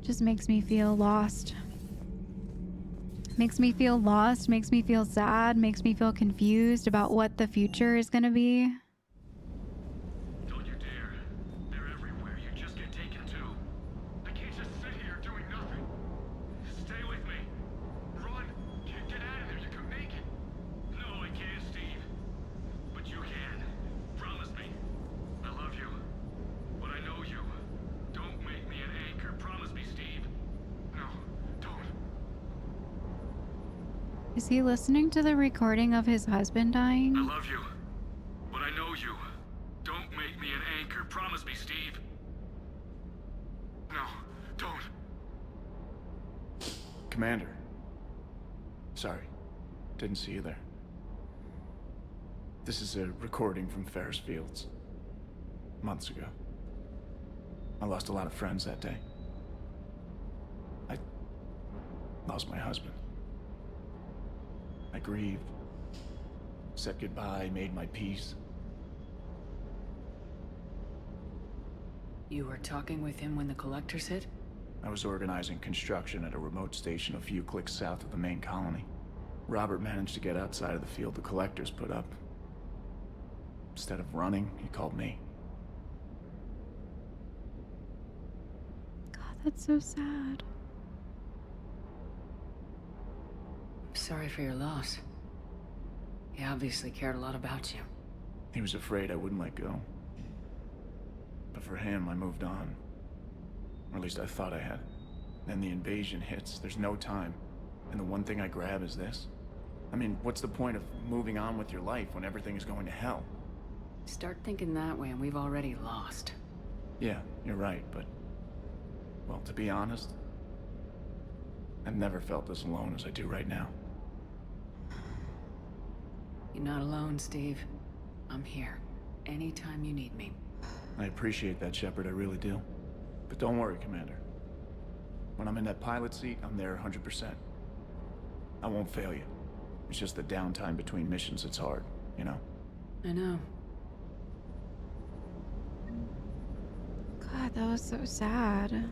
Just makes me feel lost. Makes me feel lost, makes me feel sad, makes me feel confused about what the future is gonna be. Is he listening to the recording of his husband dying? I love you, but I know you. Don't make me an anchor. Promise me, Steve. No, don't. Commander. Sorry. Didn't see you there. This is a recording from Ferris Fields. Months ago. I lost a lot of friends that day. I lost my husband. I grieved, said goodbye, made my peace. You were talking with him when the Collectors hit? I was organizing construction at a remote station a few clicks south of the main colony. Robert managed to get outside of the field the Collectors put up. Instead of running, he called me. God, That's so sad. I'm sorry for your loss. He obviously cared a lot about you. He was afraid I wouldn't let go. But for him, I moved on. Or at least I thought I had. Then the invasion hits, there's no time. And the one thing I grab is this. I mean, what's the point of moving on with your life when everything is going to hell? Start thinking that way and we've already lost. Yeah, you're right, but... well, to be honest, I've never felt as alone as I do right now. You're not alone, Steve. I'm here. Anytime you need me. I appreciate that, Shepard, I really do. But don't worry, Commander. When I'm in that pilot seat, I'm there 100%. I won't fail you. It's just the downtime between missions that's hard, you know? I know. God, that was so sad. And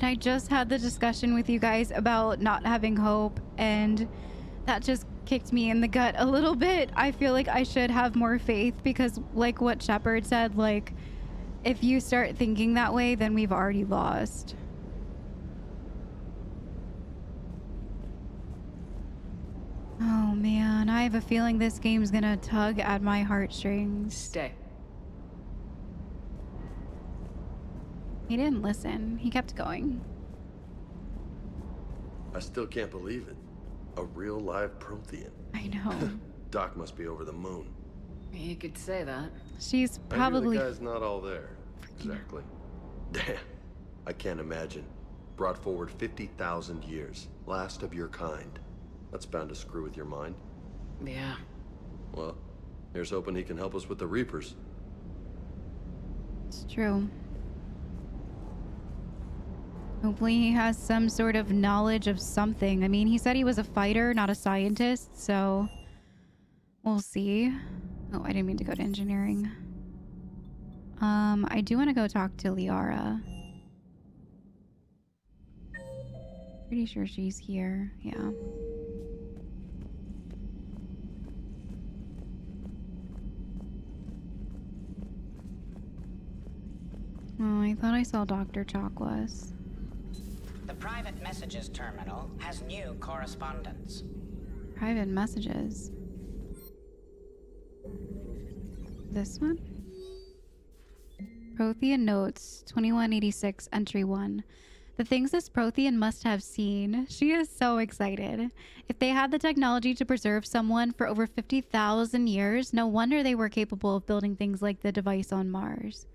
I just had the discussion with you guys about not having hope, and that just kicked me in the gut a little bit. I feel like I should have more faith because, like what Shepard said, like, if you start thinking that way, then we've already lost. Oh man, I have a feeling this game's gonna tug at my heartstrings. Stay. He didn't listen. He kept going. I still can't believe it. A real live Prothean. I know. Doc must be over the moon. You could say that. She's I probably... hear the guy's not all there. Exactly. Damn. I can't imagine. Brought forward 50,000 years. Last of your kind. That's bound to screw with your mind. Yeah. Well, here's hoping he can help us with the Reapers. It's true. Hopefully he has some sort of knowledge of something. I mean, he said he was a fighter, not a scientist, so we'll see. Oh, I didn't mean to go to engineering. I do want to go talk to Liara. Pretty sure she's here. Yeah. Oh, I thought I saw Dr. Chakwas. The private messages terminal has new correspondence. Private messages. This one? Prothean notes, 2186, entry 1. The things this Prothean must have seen. She is so excited. If they had the technology to preserve someone for over 50,000 years, no wonder they were capable of building things like the device on Mars.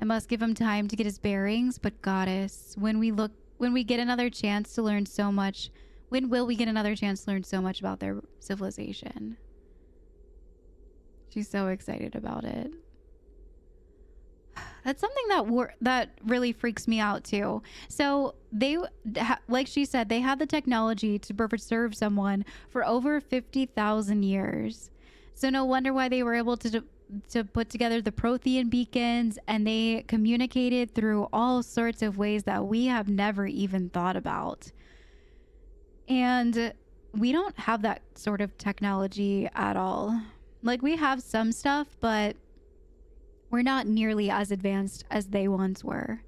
I must give him time to get his bearings, but Goddess, when we get another chance to learn so much, when will we get another chance to learn so much about their civilization? She's so excited about it. That's something that really freaks me out too. So they, like she said, they had the technology to preserve someone for over 50,000 years. So no wonder why they were able to put together the Prothean beacons, and they communicated through all sorts of ways that we have never even thought about. And we don't have that sort of technology at all. Like, we have some stuff, but we're not nearly as advanced as they once were.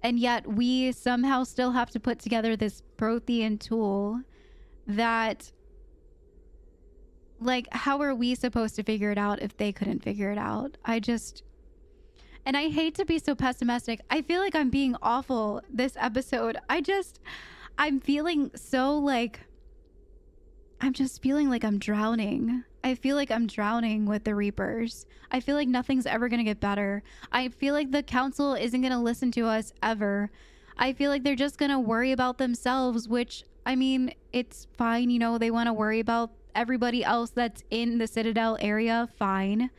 And yet we somehow still have to put together this Prothean tool that, like, how are we supposed to figure it out if they couldn't figure it out? And I hate to be so pessimistic. I feel like I'm being awful this episode. I'm feeling so like, I'm just feeling like I'm drowning. I feel like I'm drowning with the Reapers. I feel like nothing's ever going to get better. I feel like the council isn't going to listen to us ever. I feel like they're just going to worry about themselves, which, I mean, it's fine. You know, they want to worry about everybody else that's in the Citadel area, fine.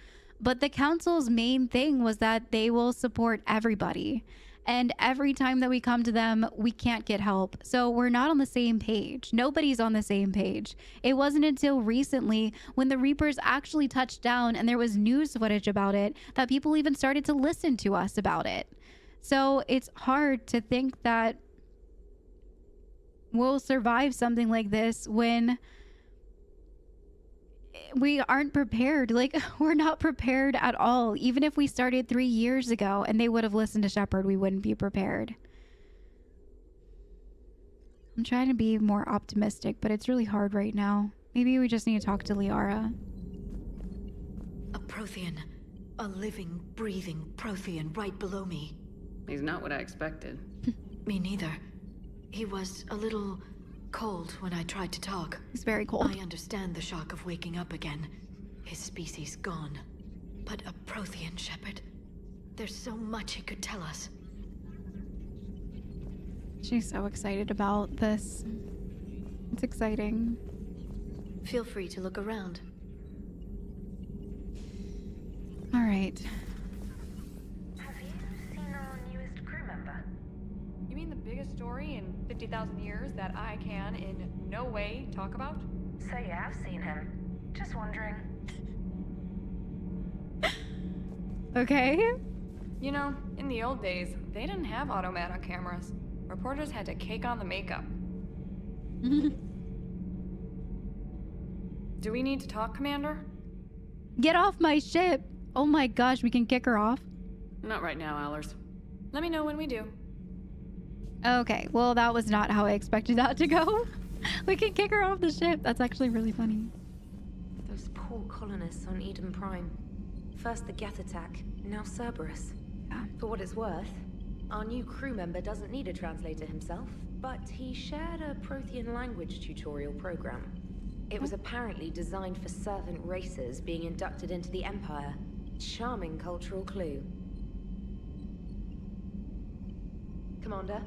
But the council's main thing was that they will support everybody. And every time that we come to them, we can't get help. So we're not on the same page. Nobody's on the same page. It wasn't until recently, when the Reapers actually touched down and there was news footage about it, that people even started to listen to us about it. So it's hard to think that we'll survive something like this when we aren't prepared. Like, we're not prepared at all. Even if we started 3 years ago and they would have listened to Shepard, we wouldn't be prepared. I'm trying to be more optimistic, but it's really hard right now. Maybe we just need to talk to Liara. A Prothean. A living, breathing Prothean right below me. He's not what I expected. Me neither. He was a little cold when I tried to talk. He's very cold. I understand the shock of waking up again. His species gone. But a Prothean, Shepard. There's so much he could tell us. She's so excited about this. It's exciting. Feel free to look around. All right. Have you seen our newest crew member? You mean the biggest story in 50,000 years that I can in no way talk about? So you have seen him. Just wondering. Okay. You know, in the old days, they didn't have automatic cameras. Reporters had to cake on the makeup. Do we need to talk, Commander? Get off my ship. Oh my gosh, we can kick her off. Not right now, Allers. Let me know when we do. Okay, well, that was not how I expected that to go. We can kick her off the ship. That's actually really funny. Those poor colonists on Eden Prime. First the Geth attack, now Cerberus. Yeah. For what it's worth, our new crew member doesn't need a translator himself, but he shared a Prothean language tutorial program. It was apparently designed for servant races being inducted into the Empire. Charming cultural clue. Commander?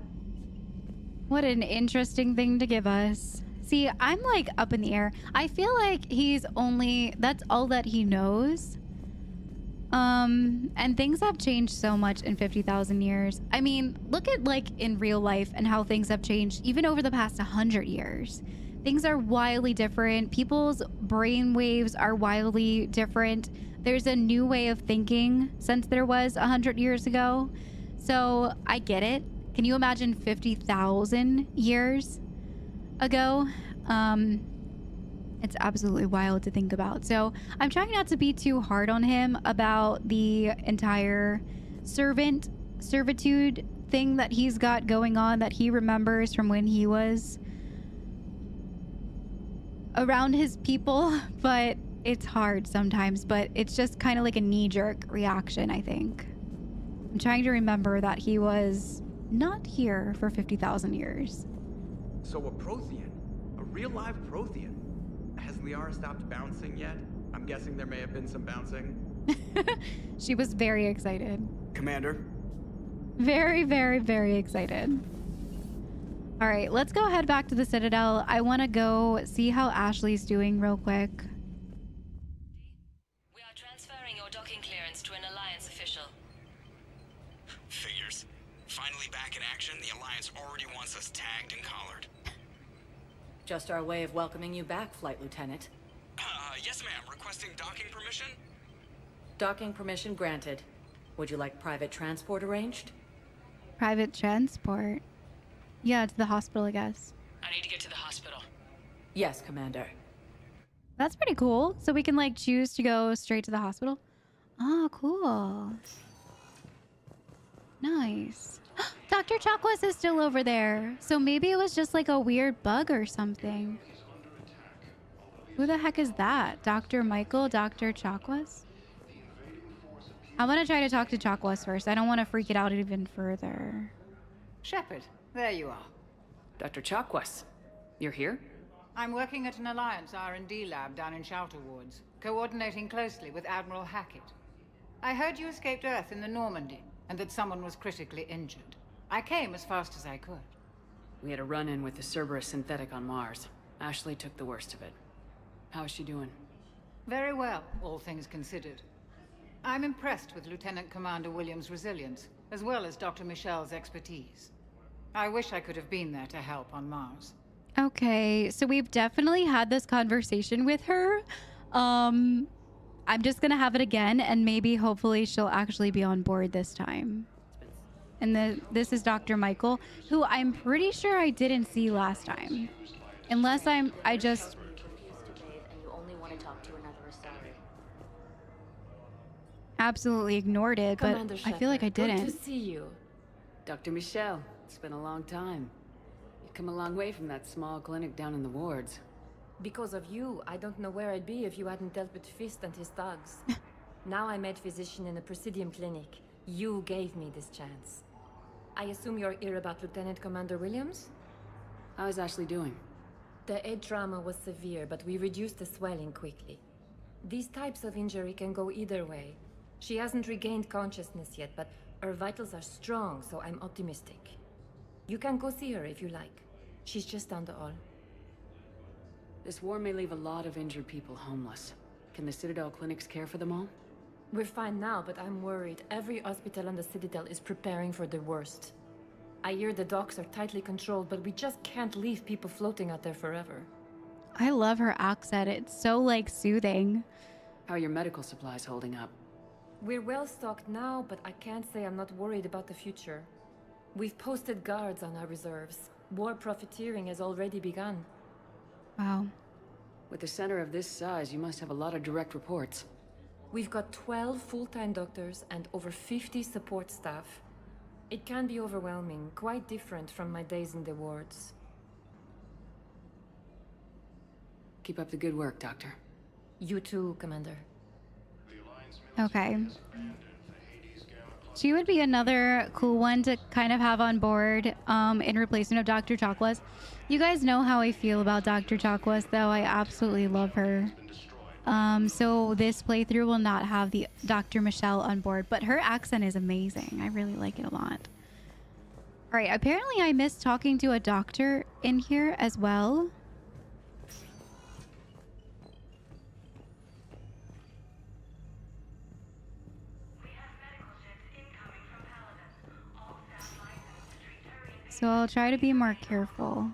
What an interesting thing to give us. See, I'm like up in the air. I feel like that's all that he knows. And things have changed so much in 50,000 years. I mean, look at like in real life and how things have changed even over the past 100 years. Things are wildly different. People's brain waves are wildly different. There's a new way of thinking since there was 100 years ago. So I get it. Can you imagine 50,000 years ago? It's absolutely wild to think about. So I'm trying not to be too hard on him about the entire servitude thing that he's got going on that he remembers from when he was around his people, but it's hard sometimes, but it's just kind of like a knee-jerk reaction, I think. I'm trying to remember that he was not here for 50,000 years. So a Prothean? A real live Prothean? Has Liara stopped bouncing yet? I'm guessing there may have been some bouncing. She was very excited. Commander? Very, very, very excited. All right, let's go head back to the Citadel. I want to go see how Ashley's doing real quick. We are transferring your docking clearance to an Alliance official. Figures. Finally back in action, the Alliance already wants us tagged and collared. Just our way of welcoming you back, Flight Lieutenant. Yes ma'am, requesting docking permission? Docking permission granted. Would you like private transport arranged? Private transport? Yeah, to the hospital, I guess. I need to get to the hospital. Yes, Commander. That's pretty cool. So we can like choose to go straight to the hospital. Oh, cool. Nice. Dr. Chakwas is still over there. So maybe it was just like a weird bug or something. Who the heck is that? Dr. Michael, Dr. Chakwas? I'm gonna try to talk to Chakwas first. I don't want to freak it out even further. Shepard, there you are. Dr. Chakwas, you're here? I'm working at an Alliance R&D lab down in Shelter Woods, coordinating closely with Admiral Hackett. I heard you escaped Earth in the Normandy, and that someone was critically injured. I came as fast as I could. We had a run-in with the Cerberus synthetic on Mars. Ashley took the worst of it. How is she doing? Very well, all things considered. I'm impressed with Lieutenant Commander Williams' resilience, as well as Dr. Michel's expertise. I wish I could have been there to help on Mars. Okay, so we've definitely had this conversation with her. I'm just gonna have it again, and maybe hopefully she'll actually be on board this time. And this is Dr. Michael, who I'm pretty sure I didn't see last time. Unless I just... And you only want to talk to another We're sorry. Absolutely ignored it, but Commander I feel like I Shepard, good didn't. to see you. Dr. Michelle, it's been a long time. You've come a long way from that small clinic down in the wards. Because of you, I don't know where I'd be if you hadn't dealt with Fist and his thugs. Now I'm head physician in a Presidium clinic. You gave me this chance. I assume you're here about Lieutenant Commander Williams? How is Ashley doing? The head trauma was severe, but we reduced the swelling quickly. These types of injury can go either way. She hasn't regained consciousness yet, but her vitals are strong, so I'm optimistic. You can go see her if you like. She's just down the hall. This war may leave a lot of injured people homeless. Can the Citadel clinics care for them all? We're fine now, but I'm worried. Every hospital on the Citadel is preparing for the worst. I hear the docks are tightly controlled, but we just can't leave people floating out there forever. I love her accent. It's so, like, soothing. How are your medical supplies holding up? We're well stocked now, but I can't say I'm not worried about the future. We've posted guards on our reserves. War profiteering has already begun. Wow. With a center of this size, you must have a lot of direct reports. We've got 12 full-time doctors and over 50 support staff. It can be overwhelming, quite different from my days in the wards. Keep up the good work, Doctor. You too, Commander. Okay. She would be another cool one to kind of have on board in replacement of Dr. Chakwas. You guys know how I feel about Dr. Chakwas, though. I absolutely love her. So this playthrough will not have the Dr. Michelle on board, but her accent is amazing. I really like it a lot. All right, apparently I missed talking to a doctor in here as well. So I'll try to be more careful.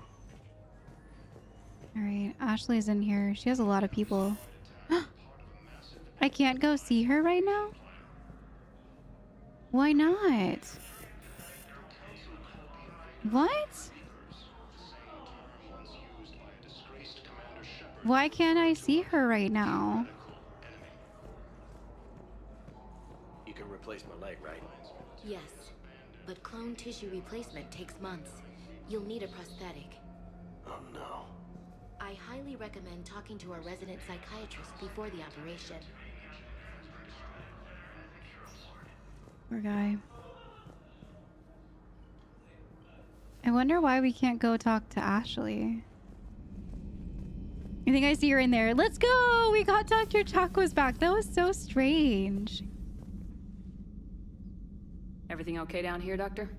All right, Ashley's in here. She has a lot of people. I can't go see her right now? Why not? What? Why can't I see her right now? You can replace my leg, right? Yes, but clone tissue replacement takes months. You'll need a prosthetic. Oh no. I highly recommend talking to a resident psychiatrist before the operation. Poor guy. I wonder why we can't go talk to Ashley. I think I see her in there. Let's go! We got Dr. Chakwas back. That was so strange. Everything okay down here, Doctor?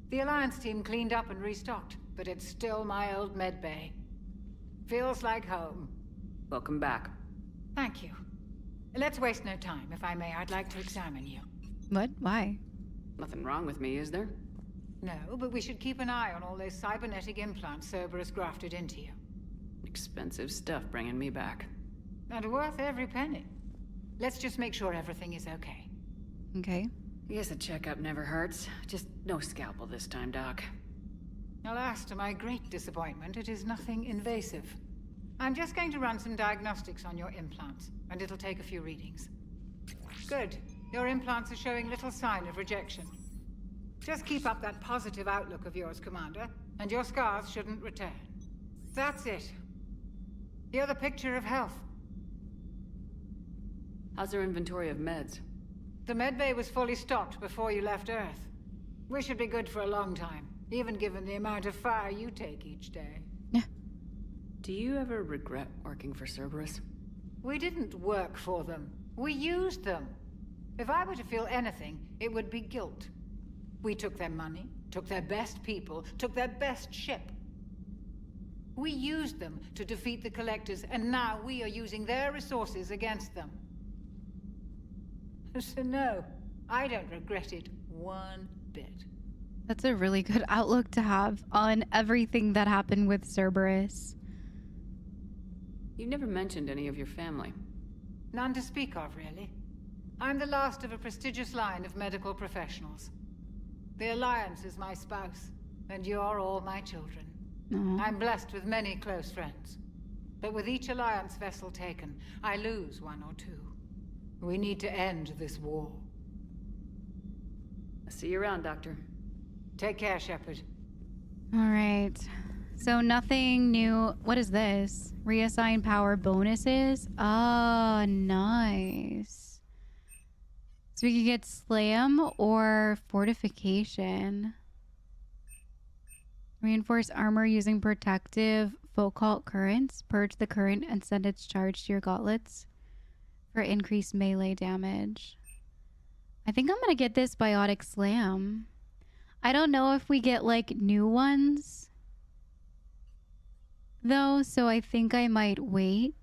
The Alliance team cleaned up and restocked, but it's still my old med bay. Feels like home. Welcome back. Thank you. Let's waste no time. If I may, I'd like to examine you. What? Why? Nothing wrong with me, is there? No, but we should keep an eye on all those cybernetic implants Cerberus grafted into you. Expensive stuff bringing me back. And worth every penny. Let's just make sure everything is okay. Okay. I guess a checkup never hurts. Just no scalpel this time, Doc. Alas, to my great disappointment, it is nothing invasive. I'm just going to run some diagnostics on your implants, and it'll take a few readings. Good. Your implants are showing little sign of rejection. Just keep up that positive outlook of yours, Commander, and your scars shouldn't return. That's it. You're the picture of health. How's our inventory of meds? The medbay was fully stocked before you left Earth. We should be good for a long time, even given the amount of fire you take each day. Do you ever regret working for Cerberus? We didn't work for them. We used them. If I were to feel anything, it would be guilt. We took their money, took their best people, took their best ship. We used them to defeat the Collectors, and now we are using their resources against them. So no, I don't regret it one bit. That's a really good outlook to have on everything that happened with Cerberus. You never mentioned any of your family. None to speak of, really. I'm the last of a prestigious line of medical professionals. The Alliance is my spouse, and you're all my children. I'm blessed with many close friends. But with each Alliance vessel taken, I lose one or two. We need to end this war. I'll see you around, Doctor. Take care, Shepard. All right. So nothing new. What is this? Reassign power bonuses? Ah, nice. So we can get slam or fortification. Reinforce armor using protective Focalt currents. Purge the current and send its charge to your gauntlets for increased melee damage. I think I'm gonna get this biotic slam. I don't know if we get like new ones though, so I think I might wait.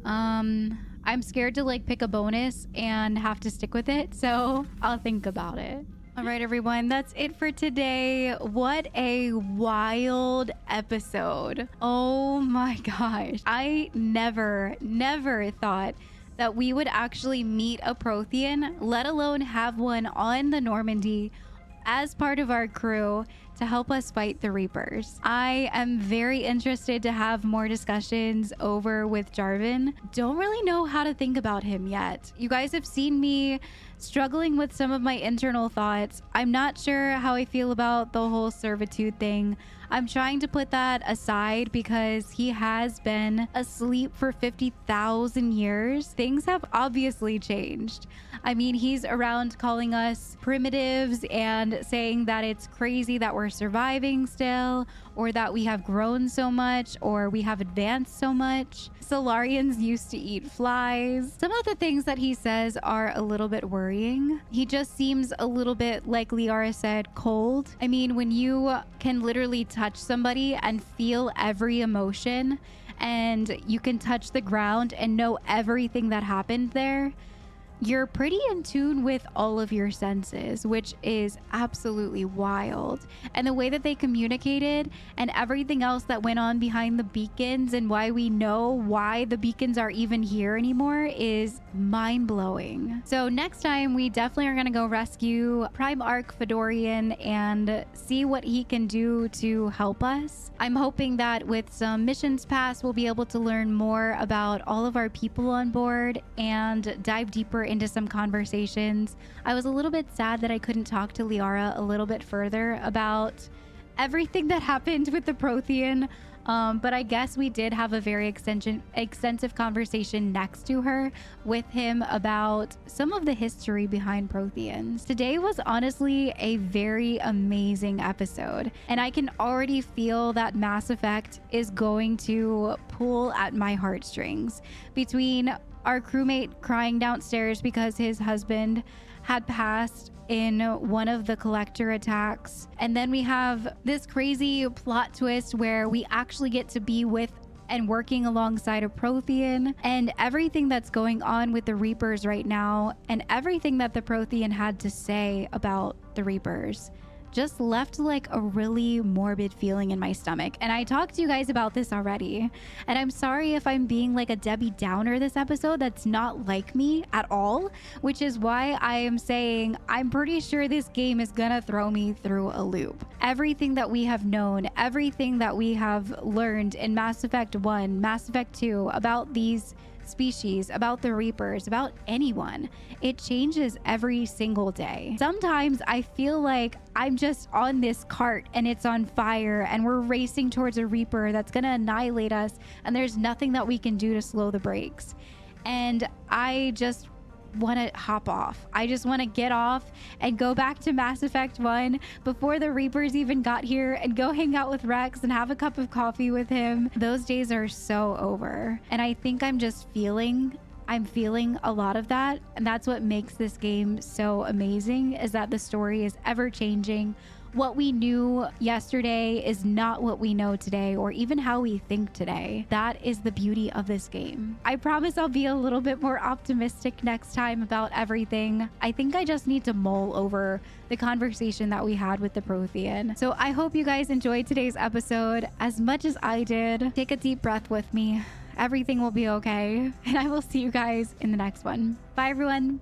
I'm scared to like pick a bonus and have to stick with it, so I'll think about it. All right, everyone, that's it for today. What a wild episode. Oh my gosh. I never thought that we would actually meet a Prothean, let alone have one on the Normandy as part of our crew to help us fight the Reapers. I am very interested to have more discussions over with Jarvan. Don't really know how to think about him yet. You guys have seen me struggling with some of my internal thoughts. I'm not sure how I feel about the whole servitude thing. I'm trying to put that aside because he has been asleep for 50,000 years. Things have obviously changed. I mean, he's around calling us primitives and saying that it's crazy that we're surviving still, or that we have grown so much, or we have advanced so much. Solarians used to eat flies. Some of the things that he says are a little bit worrying. He just seems a little bit, like Liara said, cold. I mean, when you can literally touch somebody and feel every emotion, and you can touch the ground and know everything that happened there, you're pretty in tune with all of your senses, which is absolutely wild. And the way that they communicated and everything else that went on behind the beacons and why we know why the beacons are even here anymore is mind-blowing. So next time we definitely are going to go rescue Prime Arc Fedorian and see what he can do to help us. I'm hoping that with some missions passed, we'll be able to learn more about all of our people on board and dive deeper into some conversations. I was a little bit sad that I couldn't talk to Liara a little bit further about everything that happened with the Prothean, but I guess we did have a very extensive conversation next to her with him about some of the history behind Protheans. Today was honestly a very amazing episode, and I can already feel that Mass Effect is going to pull at my heartstrings. Between our crewmate crying downstairs because his husband had passed in one of the collector attacks. And then we have this crazy plot twist where we actually get to be with and working alongside a Prothean, and everything that's going on with the Reapers right now, and everything that the Prothean had to say about the Reapers just left like a really morbid feeling in my stomach. And I talked to you guys about this already, and I'm sorry if I'm being like a Debbie Downer this episode. That's not like me at all, which is why I am saying I'm pretty sure this game is gonna throw me through a loop. Everything that we have known, everything that we have learned in Mass Effect 1, Mass Effect 2 about these species, about the Reapers, about anyone, it changes every single day. Sometimes I feel like I'm just on this cart and it's on fire and we're racing towards a Reaper that's gonna annihilate us, and there's nothing that we can do to slow the brakes. And I just want to hop off. I just want to get off and go back to Mass Effect 1 before the Reapers even got here and go hang out with Rex and have a cup of coffee with him. Those days are so over. And I think I'm feeling a lot of that. And that's what makes this game so amazing, is that the story is ever changing. What we knew yesterday is not what we know today, or even how we think today. That is the beauty of this game. I promise I'll be a little bit more optimistic next time about everything. I think I just need to mull over the conversation that we had with the Prothean. So I hope you guys enjoyed today's episode as much as I did. Take a deep breath with me. Everything will be okay. And I will see you guys in the next one. Bye, everyone.